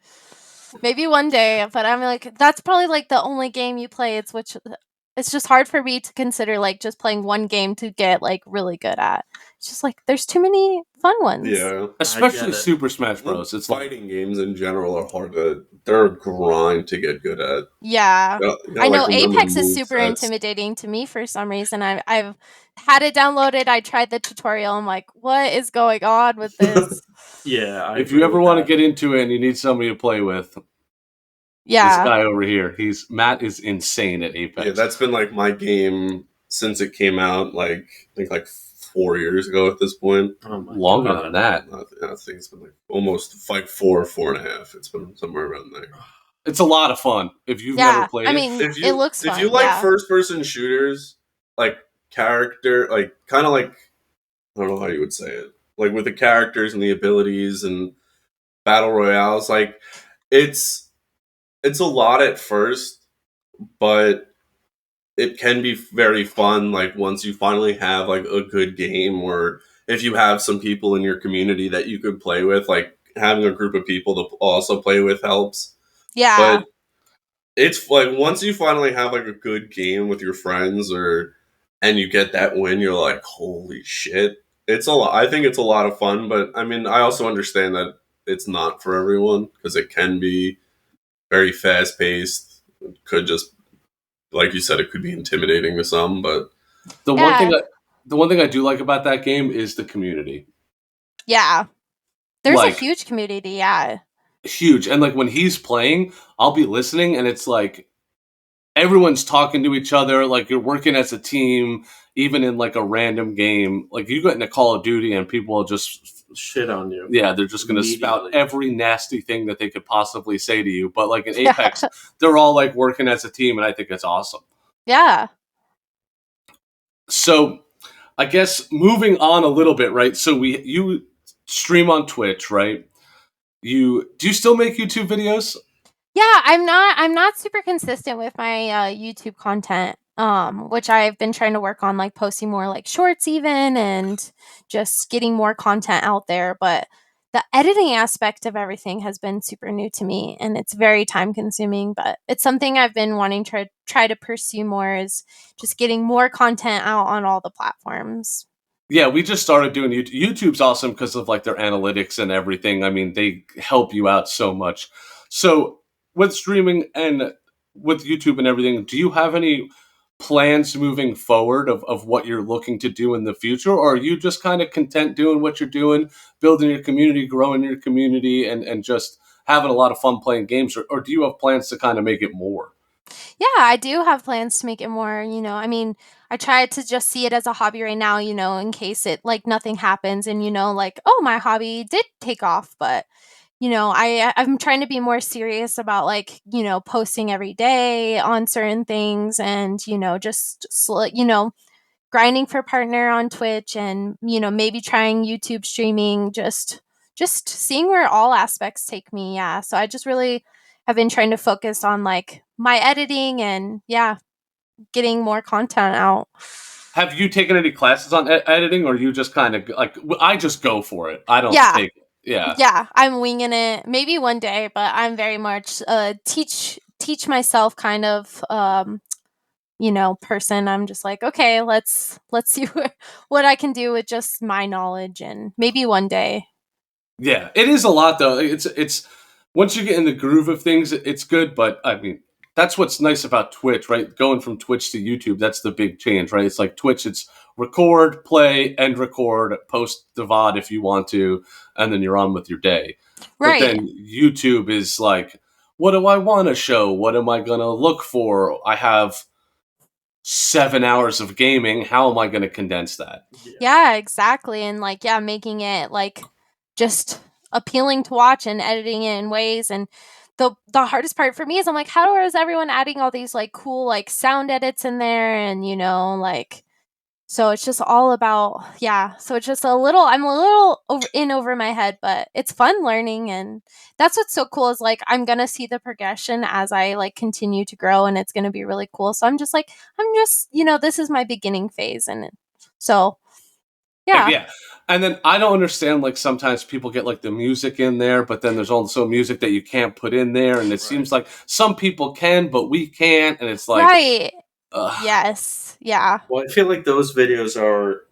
Maybe one day, but I'm like, that's probably like the only game you play. It's just hard for me to consider like just playing one game to get like really good at. It's just like there's too many fun ones. Yeah. Especially it. Super Smash Bros. It's like Fighting games in general are hard to. They're a grind to get good at. Yeah. You gotta, I know like, remember Apex is super movesets. intimidating to me for some reason. I've had it downloaded. I tried the tutorial. I'm like, what is going on with this? Yeah. I if you ever want to get into it and you need somebody to play with, this Yeah. guy over here, Matt is insane at Apex. Yeah, that's been like my game since it came out. Like I think like 4 years ago at this point. oh my Longer God. than that. I think it's been like almost like 4.5. It's been somewhere around there. It's a lot of fun. If you've Yeah. never played I it, mean, it looks fun. If you like yeah. first-person shooters, like character, like kind of like I don't know how you would say it, like with the characters and the abilities and battle royales, like it's a lot at first, but it can be very fun. Like once you finally have like a good game, or if you have some people in your community that you could play with, like having a group of people to also play with helps. Yeah. But it's like once you finally have like a good game with your friends, and you get that win, you're like, holy shit! It's a lot. I think it's a lot of fun, but I mean, I also understand that it's not for everyone because it can be very fast paced. It could just, like you said, it could be intimidating to some, but the Yeah. one thing I do like about that game is the community. Yeah. There's Like- a huge community. Yeah. Huge. And like when he's playing, I'll be listening and it's like everyone's talking to each other, like you're working as a team, even in like a random game. Like you get into Call of Duty and people will just Shit on you. yeah, they're just gonna spout Immediately. every nasty thing that they could possibly say to you. But like in Yeah. Apex, they're all like working as a team and I think it's awesome. Yeah. So I guess moving on a little bit, right? So you stream on Twitch, right? do you still make YouTube videos? Yeah, I'm not super consistent with my YouTube content, which I've been trying to work on, like posting more like shorts even and just getting more content out there. But the editing aspect of everything has been super new to me and it's very time consuming, but it's something I've been wanting to try to pursue more is just getting more content out on all the platforms. Yeah, we just started doing YouTube. YouTube's awesome because of like their analytics and everything. I mean, they help you out so much. So with streaming and with YouTube and everything, do you have any plans moving forward of what you're looking to do in the future? Or are you just kind of content doing what you're doing, building your community, growing your community, and just having a lot of fun playing games? Or do you have plans to kind of make it more? Yeah, I do have plans to make it more, I mean, I try to just see it as a hobby right now, in case it like nothing happens and like, oh, my hobby did take off, but I'm trying to be more serious about like, posting every day on certain things and, grinding for partner on Twitch and, maybe trying YouTube streaming, just seeing where all aspects take me. Yeah. So I just really have been trying to focus on like my editing and getting more content out. Have you taken any classes on editing, or you just kind of like I just go for it? I don't Yeah. take it. Yeah. Yeah, I'm winging it. Maybe one day, but I'm very much teach myself kind of person. I'm just like, okay, let's see what I can do with just my knowledge and maybe one day. Yeah, it is a lot though. It's once you get in the groove of things, it's good. But I mean, that's what's nice about Twitch, right? Going from Twitch to YouTube, that's the big change, right? It's like Twitch, it's record, play, end record, post the VOD if you want to, and then you're on with your day. But Right. then YouTube is like, what do I want to show? What am I gonna look for? I have 7 hours of gaming. How am I going to condense that? Yeah, exactly. And like, making it like just appealing to watch and editing it in ways. And the hardest part for me is I'm like, how is everyone adding all these like cool like sound edits in there and like so it's just all about so it's just I'm a little over my head, but it's fun learning and that's what's so cool is like I'm gonna see the progression as I like continue to grow and it's gonna be really cool. So I'm just this is my beginning phase and so yeah. Yeah. And then I don't understand, like, sometimes people get, like, the music in there, but then there's also music that you can't put in there. And it seems like some people can, but we can't. And it's like, Right. Yes. Yeah. Well, I feel like those videos are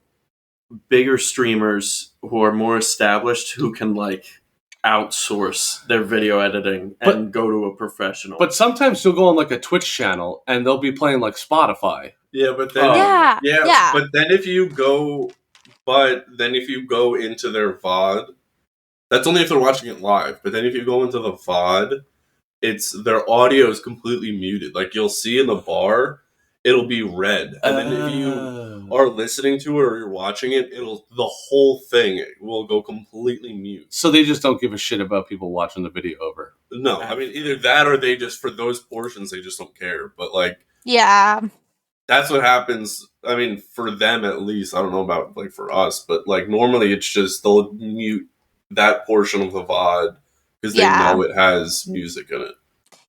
bigger streamers who are more established who can like outsource their video editing and go to a professional. But sometimes you'll go on, like, a Twitch channel and they'll be playing, like, Spotify. Yeah, but then but then if you go into their VOD, that's only if they're watching it live. But then if you go into the VOD, their audio is completely muted. Like you'll see in the bar, it'll be red, and then if you are listening to it or you're watching it, the whole thing will go completely mute. So they just don't give a shit about people watching the video over. No, I mean either that or they just for those portions they just don't care. But like that's what happens. I mean, for them at least. I don't know about like for us, but like normally it's just they'll mute that portion of the VOD because they know it has music in it.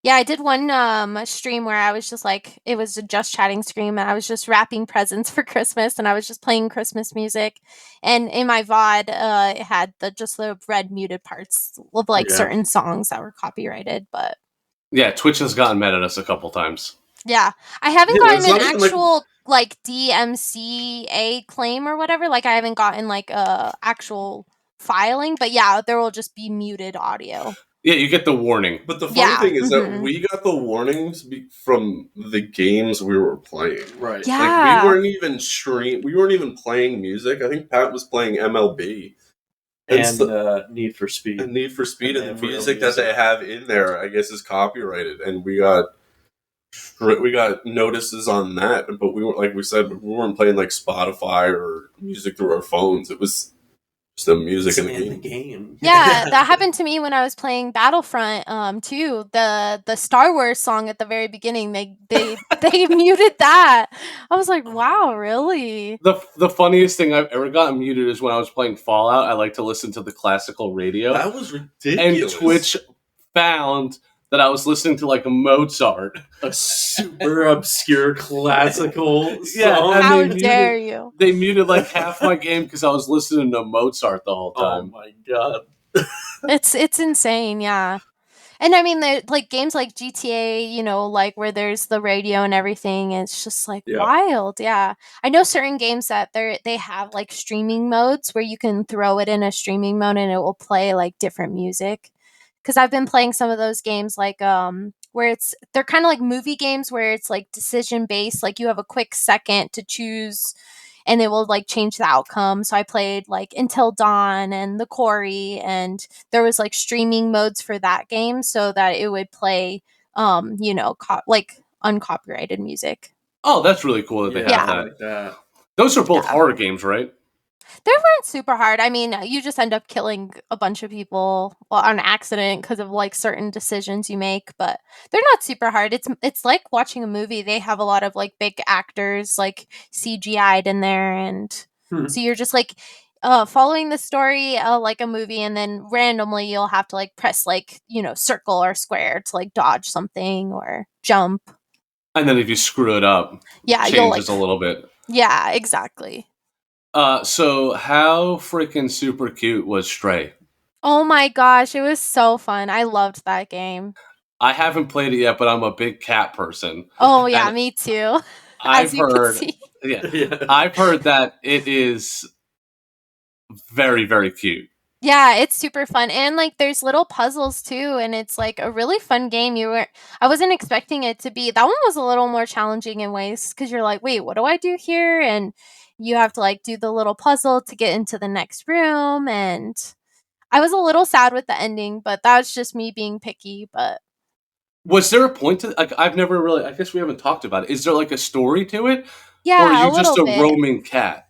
Yeah, I did one stream where I was just like, it was a just chatting stream, and I was just wrapping presents for Christmas, and I was just playing Christmas music. And in my VOD, it had the red muted parts of like certain songs that were copyrighted. But yeah, Twitch has gotten mad at us a couple times. Yeah, I haven't gotten an actual like DMCA claim or whatever. Like I haven't gotten like actual filing, but yeah, there will just be muted audio. Yeah, you get the warning. But the funny thing is that we got the warnings from the games we were playing. Right. Yeah. Like we weren't even playing music. I think Pat was playing MLB. And Need for Speed. And Need for Speed and the music that they have in there, I guess, is copyrighted. And we got notices on that, but we weren't, like we said, we weren't playing like Spotify or music through our phones. It was Just the music It's in the in game. the game. Yeah, that happened to me when I was playing Battlefront too. The Star Wars song at the very beginning, they muted that. I was like, wow, really? The funniest thing I've ever gotten muted is when I was playing Fallout. I like to listen to the classical radio, That was and ridiculous. Twitch found that I was listening to like a Mozart. A super obscure classical Yeah, song. and How they muted- dare you? They muted like half my game because I was listening to Mozart the whole Oh time. my god. It's insane, yeah. And I mean, like games like GTA, you know, like where there's the radio and everything. It's just like Yeah. wild, yeah. I know certain games that they have like streaming modes where you can throw it in a streaming mode and it will play like different music. Because I've been playing some of those games like where they're kind of like movie games where it's like decision based. Like you have a quick second to choose and it will like change the outcome. So I played like Until Dawn and The Quarry, and there was like streaming modes for that game so that it would play, you know, like uncopyrighted music. Oh, that's really cool that they Yeah. have that. Like that. Those are both Yeah. horror games, right? They weren't super hard. I mean, you just end up killing a bunch of people on accident because of like certain decisions you make, but they're not super hard. It's like watching a movie. They have a lot of like big actors like CGI'd in there, and so you're just like following the story like a movie, and then randomly you'll have to like press like, you know, circle or square to like dodge something or jump. And then if you screw it up, Yeah, you'll like changes a little bit. Yeah, exactly. So how freaking super cute was Stray? Oh my gosh, it was so fun. I loved that game. I haven't played it yet, but I'm a big cat person. Oh yeah, And me too. I've As you can heard, see. yeah, Yeah. I've heard that it is very, very cute. Yeah, it's super fun. And like there's little puzzles too, and it's like a really fun game. I wasn't expecting it to be. That one was a little more challenging in ways because you're like, wait, what do I do here? And you have to like do the little puzzle to get into the next room. And I was a little sad with the ending, but that was just me being picky. But Was there a point to like? I've never really. I guess we haven't talked about it. Is there like a story to it, or yeah, are a you just little a bit. roaming cat?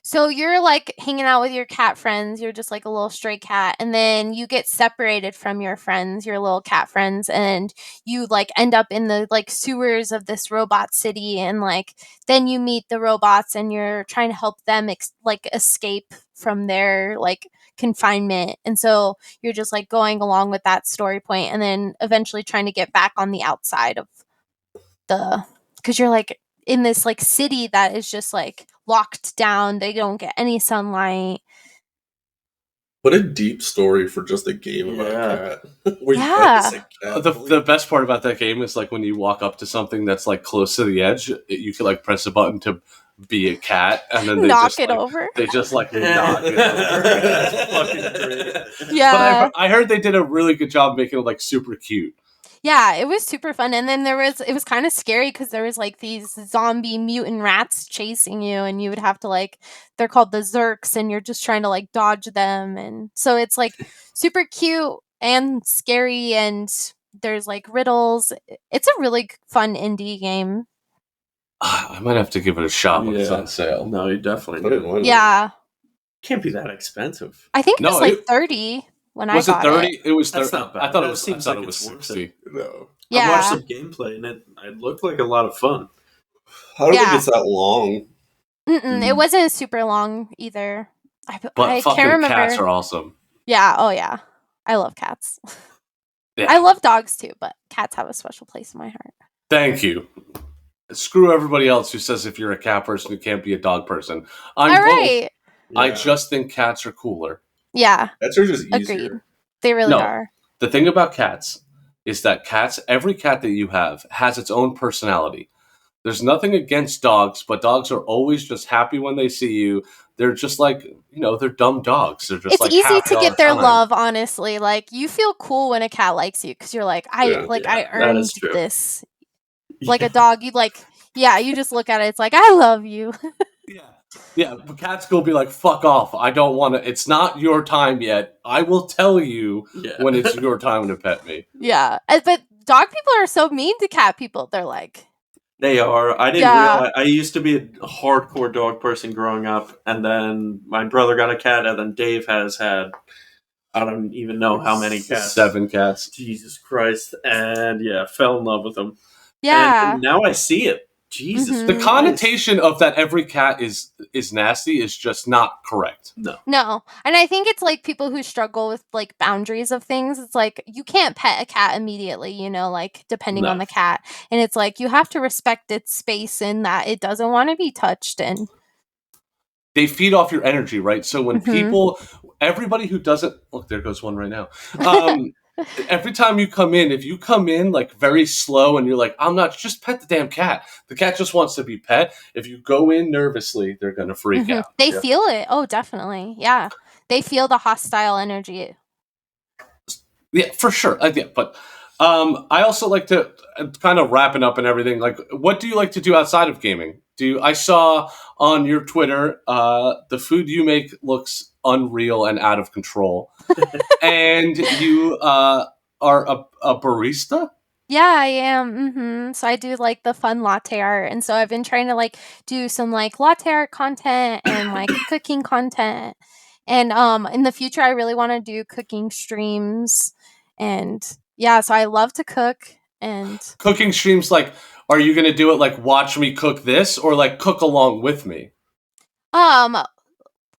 So you're like hanging out with your cat friends. You're just like a little stray cat. And then you get separated from your friends, your little cat friends. And you like end up in the like sewers of this robot city. And like then you meet the robots and you're trying to help them like escape from their like confinement. And so you're just like going along with that story point and then eventually trying to get back on the outside of because you're like in this like city that is just like locked down. They don't get any sunlight. What a deep story for just a game about Yeah. a cat. Where you Yeah. play as a cat. The best part about that game is like when you walk up to something that's like close to the edge, you can like press a button to be a cat, and then they Knock just it like, over. They just like knock it over. It's fucking great. Yeah. But I heard they did a really good job making it like super cute. Yeah, it was super fun. And then it was kind of scary because there was like these zombie mutant rats chasing you, and you would have to like, they're called the Zerks, and you're just trying to like dodge them. And so it's like super cute and scary, and there's like riddles. It's a really fun indie game. I might have to give it a shot when it's Yeah. on sale. No, you definitely Put it do. in one. Yeah. Can't be that expensive. I think it No, was like it- 30 when Was I it got 30? it. It was That's 30. not bad. I thought That it was. seems I thought like it was it's worth 60. No. I watched Yeah. some gameplay and it looked like a lot of fun. I don't Yeah. think it's that long. It wasn't super long either. But I fucking can't remember. cats are awesome. Yeah, oh yeah. I love cats. Yeah. I love dogs too, but cats have a special place in my heart. Thank you. Screw everybody else who says if you're a cat person, you can't be a dog person. I'm All both. right. I Yeah. just think cats are cooler. Yeah, Cats are just agreed. easier. They really No. are. The thing about cats is that every cat that you have has its own personality. There's nothing against dogs, but dogs are always just happy when they see you. They're just like, they're dumb dogs. They're just It's like easy happy to all get the their time. love, honestly. Like you feel cool when a cat likes you because you're like, I Yeah. Yeah, I that earned is true. this. Like a dog, you like, yeah, you just look at it. It's like, I love you. Yeah, but cats will be like, fuck off. I don't want to. It's not your time yet. I will tell you Yeah. when it's your time to pet me. Yeah, but dog people are so mean to cat people. They're like, They are. I didn't Yeah. realize. I used to be a hardcore dog person growing up, and then my brother got a cat, and then Dave has had. I don't even know how many cats. 7 cats. Jesus Christ! And yeah, fell in love with them. Yeah. And now I see it. Jesus. Mhm. The connotation of that every cat is nasty is just not correct. No. And I think it's like people who struggle with like boundaries of things. It's like you can't pet a cat immediately, you know, like depending No. on the cat. And it's like you have to respect its space and that it doesn't want to be touched and They feed off your energy, right? So when Mhm. everybody who doesn't look, there goes one right now. Every time you come in, if you come in like very slow and you're like, I'm not, just pet the damn cat. The cat just wants to be pet. If you go in nervously, they're gonna freak out. They feel it. Oh, definitely. Yeah. They feel the hostile energy. Yeah, for sure. Yeah, but I also like to kind of wrapping up and everything. Like, what do you like to do outside of gaming? I saw on your Twitter the food you make looks unreal and out of control, and you are a barista. Yeah, I am. So I do like the fun latte art. And so I've been trying to like do some like latte art content and like cooking content. And in the future I really want to do cooking streams. And yeah, so I love to cook and Cooking streams, like, are you going to do it like watch me cook this or like cook along with me? um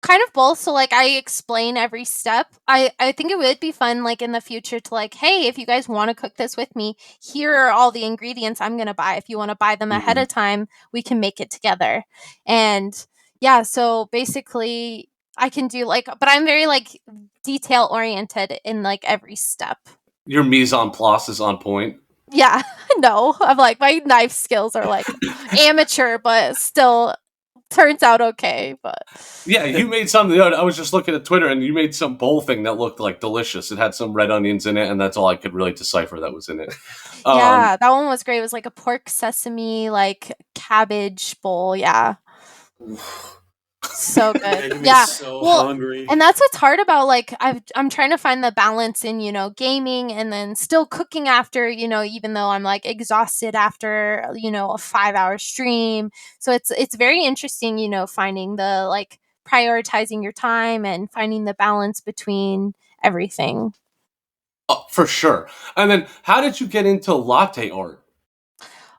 kind of both. So like I explain every step. I think it would be fun like in the future to like, hey, if you guys want to cook this with me, here are all the ingredients I'm going to buy. If you want to buy them ahead of time, we can make it together. And yeah, so basically I can do like, but I'm very like detail oriented in like every step. Your mise en place is on point. Yeah, no, I'm like my knife skills are like amateur, but still turns out okay. But Yeah, you made something. I was just looking at Twitter, and you made some bowl thing that looked like delicious. It had some red onions in it, and that's all I could really decipher that was in it. Yeah, that one was great. It was like a pork sesame, like cabbage bowl. Yeah. So good. Making me Yeah. so Well, hungry. and that's what's hard about like I'm trying to find the balance in, you know, gaming and then still cooking after, you know, even though I'm like exhausted after, you know, a 5-hour stream. So it's very interesting, you know, finding the like prioritizing your time and finding the balance between everything. For sure. And then, how did you get into latte art?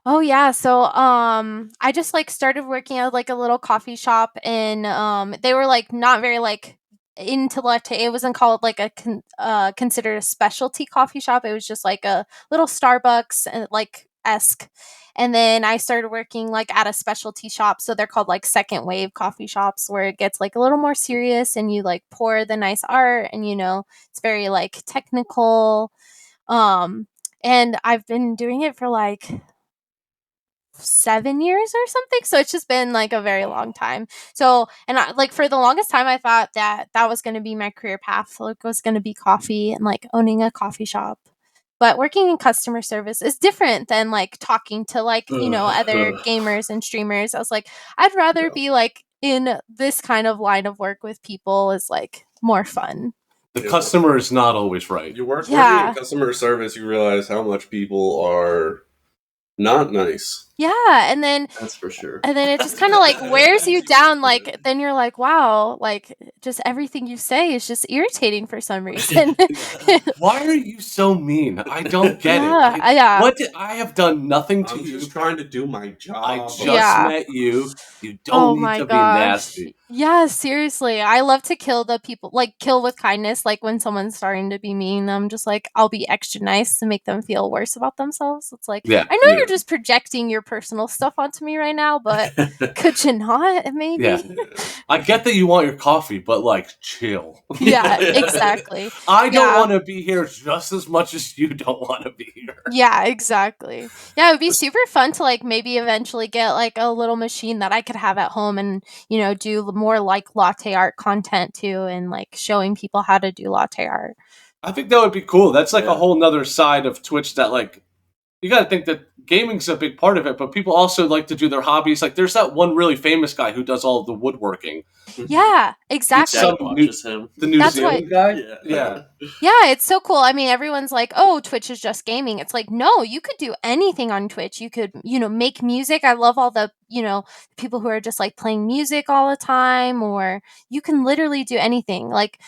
Oh yeah, so I just like started working at like a little coffee shop and they were like not very like into latte. It wasn't called like considered a specialty coffee shop. It was just like a little Starbucks and like esque. And then I started working like at a specialty shop, so they're called like second wave coffee shops where it gets like a little more serious and you like pour the nice art and you know, it's very like technical. And I've been doing it for like 7 years or something, so it's just been like a very long time. So and I, like for the longest time I thought that that was going to be my career path, like was going to be coffee and like owning a coffee shop, but working in customer service is different than like talking to like, you know, other gamers and streamers. I was like, I'd rather be like in this kind of line of work with people is like more fun. The customer is not always right. You work working Yeah. in customer service, you realize how much people are not nice. Yeah, and then That's for sure. And then it just kind of like wears you down. Like, then you're like, wow, like just everything you say is just irritating for some reason. Why are you so mean? I don't get Yeah, it. yeah. What did I have done? Nothing to I'm you. just trying to do my job. I just Yeah. met you. You Oh don't need my to be gosh. nasty. Yeah, seriously. I love to kill the people, like kill with kindness. Like when someone's starting to be mean, I'm just like, I'll be extra nice to make them feel worse about themselves. It's like, Yeah. I know Yeah. you're just projecting your personal stuff onto me right now, but could you not? Maybe. Yeah. I get that you want your coffee, but like, chill. Yeah, exactly. I don't Yeah. want to be here just as much as you don't want to be here. Yeah, exactly. Yeah, it would be super fun to like maybe eventually get like a little machine that I could have at home and, you know, do more like latte art content too and like showing people how to do latte art. I think that would be cool. That's like Yeah. a whole nother side of Twitch that like you got to think that gaming's a big part of it, but people also like to do their hobbies. Like there's that one really famous guy who does all the woodworking. Yeah, exactly. Some Dad watches him. The New That's Zealand what- guy? Yeah. Yeah, it's so cool. I mean, everyone's like, "Oh, Twitch is just gaming." It's like, no, you could do anything on Twitch. You could, make music. I love all the, people who are just like playing music all the time, or you can literally do anything. Like,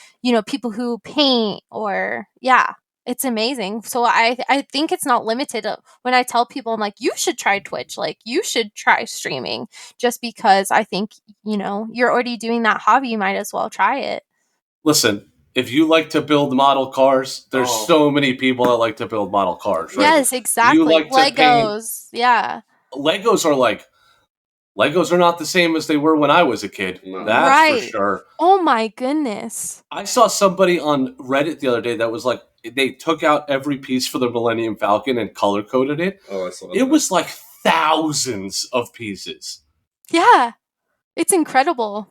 people who paint, or yeah, it's amazing. So I think it's not limited. When I tell people, I'm like, you should try Twitch. Like, you should try streaming, just because I think, you're already doing that hobby. You might as well try it. Listen, if you like to build model cars, there's Oh. so many people that like to build model cars, right? Yes, exactly. like to paint- Legos. Yeah. Legos are not the same as they were when I was a kid. No. That's Right. for sure. Oh my goodness. I saw somebody on Reddit the other day that was like, they took out every piece for the Millennium Falcon and color coded it. Oh, I saw It was like thousands of pieces. Yeah. It's incredible.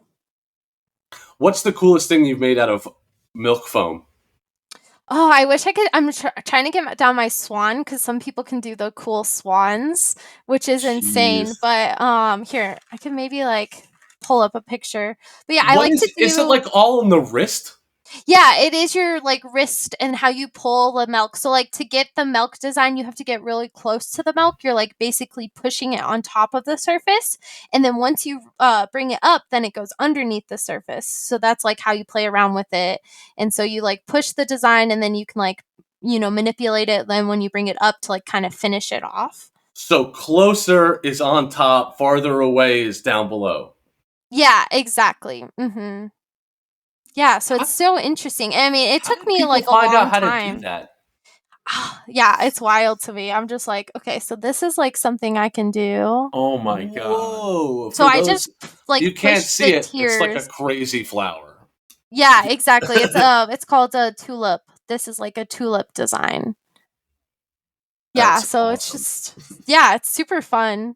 What's the coolest thing you've made out of milk foam? Oh, I wish I could. I'm trying to get down my swan, because some people can do the cool swans, which is insane. Jeez. But here, I can maybe like pull up a picture. But yeah, I like to do. Is it like all on the wrist? Yeah, it is your like wrist and how you pull the milk. So like to get the milk design, you have to get really close to the milk. You're like basically pushing it on top of the surface, and then once you bring it up, then it goes underneath the surface. So that's like how you play around with it. And so you like push the design, and then you can like manipulate it. Then when you bring it up to like kind of finish it off. So closer is on top, farther away is down below. Yeah, exactly. Mm-hmm. Yeah, so it's so interesting. I mean, it took me like a long time. To do that? Yeah, it's wild to me. I'm just like, okay, so this is like something I can do. Oh my god. Whoa! So I just like you can't push see the it. It's like a tiers. crazy flower. Yeah, exactly. It's called a tulip. This is like a tulip design. Yeah, That's so it's awesome. just it's super fun.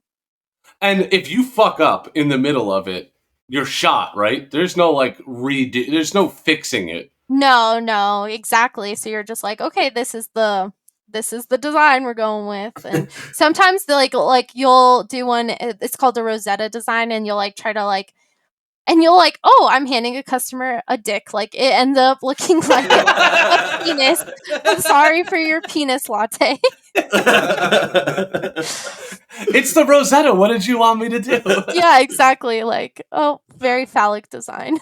And if you fuck up in the middle of it, you're shot, right? There's no like redo. There's no fixing it. No, exactly. So you're just like, okay, this is the design we're going with. And sometimes the like you'll do one. It's called a Rosetta design, and you'll like try to like. And you'll like, oh, I'm handing a customer a dick. Like, it ends up looking like a penis. I'm sorry for your penis latte. It's the Rosetta. What did you want me to do? Yeah, exactly. Like, oh, very phallic design.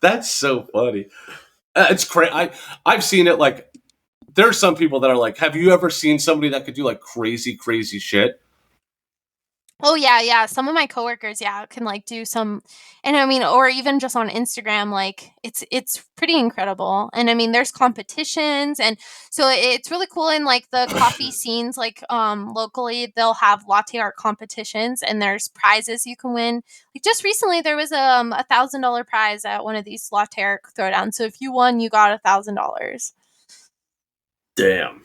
That's so funny. It's crazy. I've seen it. Like, there's some people that are like, have you ever seen somebody that could do like crazy shit? Oh yeah. Some of my coworkers, can like do some, and I mean, or even just on Instagram, like it's pretty incredible. And I mean, there's competitions, and so it's really cool in like the coffee scenes, like locally, they'll have latte art competitions, and there's prizes you can win. Like just recently, there was $1,000 prize at one of these latte art throwdowns. So if you won, you got $1,000. Damn.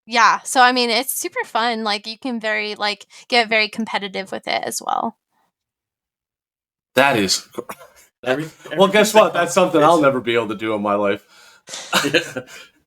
Yeah, so I mean, it's super fun. Like you can get very competitive with it as well. That is. Well, guess what? That's something I'll never be able to do in my life.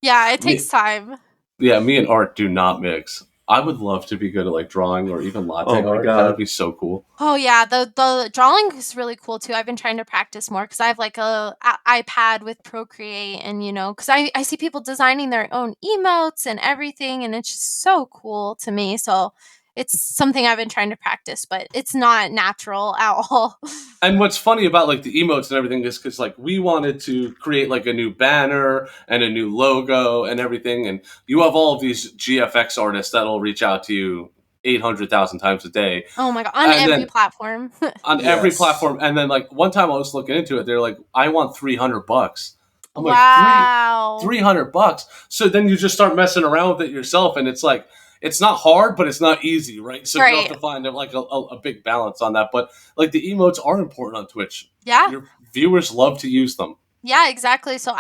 Yeah, it takes time. Yeah, me and art do not mix. I would love to be good at like drawing or even latte Oh my art. God. That would be so cool. Oh yeah, the drawing is really cool too. I've been trying to practice more because I have like a iPad with Procreate, and because I see people designing their own emotes and everything, and it's just so cool to me. So it's something I've been trying to practice, but it's not natural at all. And what's funny about like the emotes and everything is because like we wanted to create like a new banner and a new logo and everything, and you have all of these GFX artists that'll reach out to you 800,000 times a day. Oh my god, on And every then- platform. On every Yes. platform. And then like one time I was looking into it, they're like, I want $300. I'm Wow. like, $300. So then you just start messing around with it yourself, and it's like, it's not hard, but it's not easy, right? So you Right. have to find like a big balance on that. But like the emotes are important on Twitch. Yeah. Your viewers love to use them. Yeah, exactly. So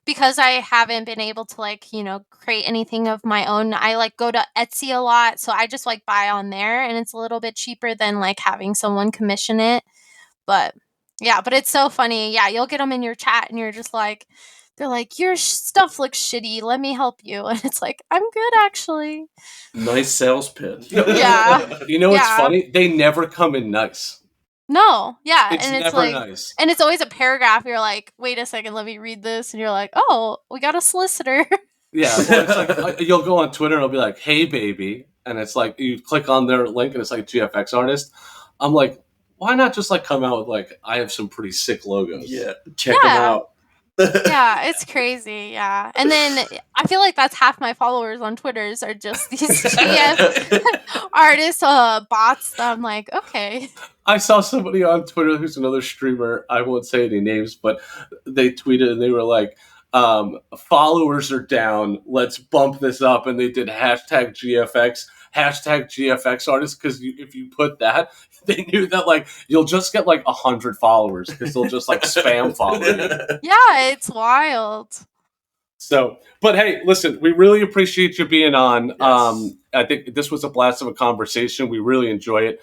because I haven't been able to like, create anything of my own, I like go to Etsy a lot. So I just like buy on there, and it's a little bit cheaper than like having someone commission it. But yeah, but it's so funny. Yeah, you'll get them in your chat, and you're just like, They're like, your stuff looks shitty. Let me help you. And it's like, I'm good actually. Nice sales pitch. Yeah. You know what's Yeah. funny? They never come in nice. No, yeah, It's and it's never like, nice. and it's always a paragraph. You're like, wait a second, let me read this, and you're like, oh, we got a solicitor. Yeah, well, it's like you'll go on Twitter and it'll be like, "Hey, baby," and it's like you click on their link and it's like GFX artist. I'm like, why not just like come out with like, I have some pretty sick logos. Yeah, check them Yeah. out. Yeah, it's crazy. Yeah, and then I feel like that's half my followers on Twitters are just these GF artist bots. That I'm like, okay. I saw somebody on Twitter who's another streamer. I won't say any names, but they tweeted and they were like, followers are down. Let's bump this up. And they did hashtag GFX artist. Because if you put that, they knew that like you'll just get like 100 followers because they'll just like spam follow you. Yeah, it's wild. So, but hey, listen, we really appreciate you being on. Yes. I think this was a blast of a conversation. We really enjoy it.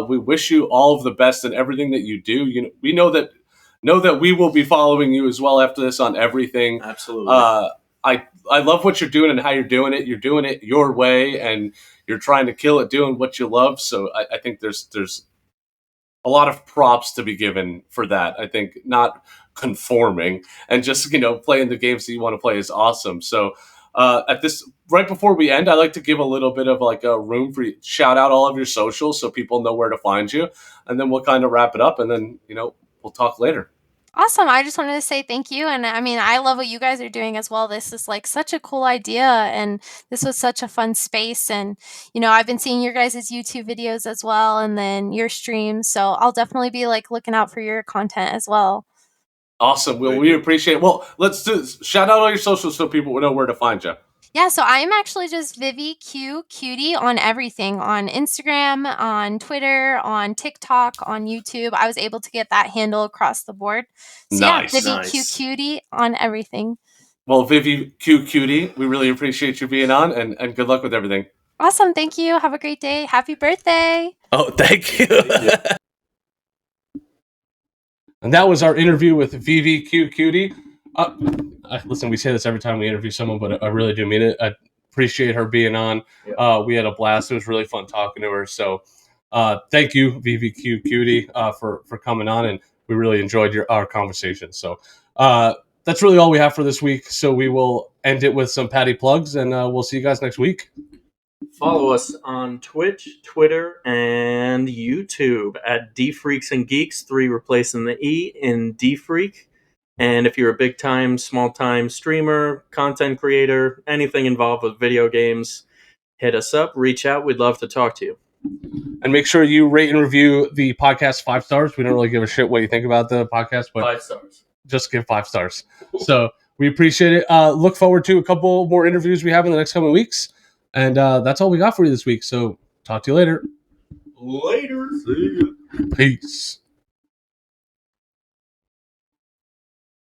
We wish you all of the best in everything that you do. You know, we know that we will be following you as well after this on everything. Absolutely. I love what you're doing and how you're doing it. You're doing it your way, and you're trying to kill it doing what you love. So I think there's a lot of props to be given for that. I think not conforming and just, playing the games that you want to play is awesome. So at this, right before we end, I like to give a little bit of like a room for you, shout out all of your socials so people know where to find you. And then we'll kind of wrap it up and then, we'll talk later. Awesome. I just wanted to say thank you. And I mean, I love what you guys are doing as well. This is like such a cool idea. And this was such a fun space. And, I've been seeing your guys' YouTube videos as well. And then your streams. So I'll definitely be like looking out for your content as well. Awesome. Well, we appreciate it. Well, let's shout out all your socials so people will know where to find you. Yeah, so I'm actually just ViviQCutie on everything, on Instagram, on Twitter, on TikTok, on YouTube. I was able to get that handle across the board. So Nice. yeah, ViviQCutie on everything. Well, ViviQCutie, we really appreciate you being on and good luck with everything. Awesome. Thank you. Have a great day. Happy birthday. Oh, thank you. And that was our interview with ViviQCutie. Listen, we say this every time we interview someone, but I really do mean it. I appreciate her being on. We had a blast. It was really fun talking to her. So thank you, ViviQCutie, for coming on, and we really enjoyed our conversation. So that's really all we have for this week. So we will end it with some Patty plugs, and we'll see you guys next week. Follow us on Twitch, Twitter, and YouTube at DFreaks and Geeks, 3 replacing the E in DFreak. And if you're a big-time, small-time streamer, content creator, anything involved with video games, hit us up, reach out. We'd love to talk to you. And make sure you rate and review the podcast 5 stars. We don't really give a shit what you think about the podcast, but 5 stars. Just give 5 stars. So we appreciate it. Look forward to a couple more interviews we have in the next coming weeks. And that's all we got for you this week. So talk to you later. Later. See ya. Peace.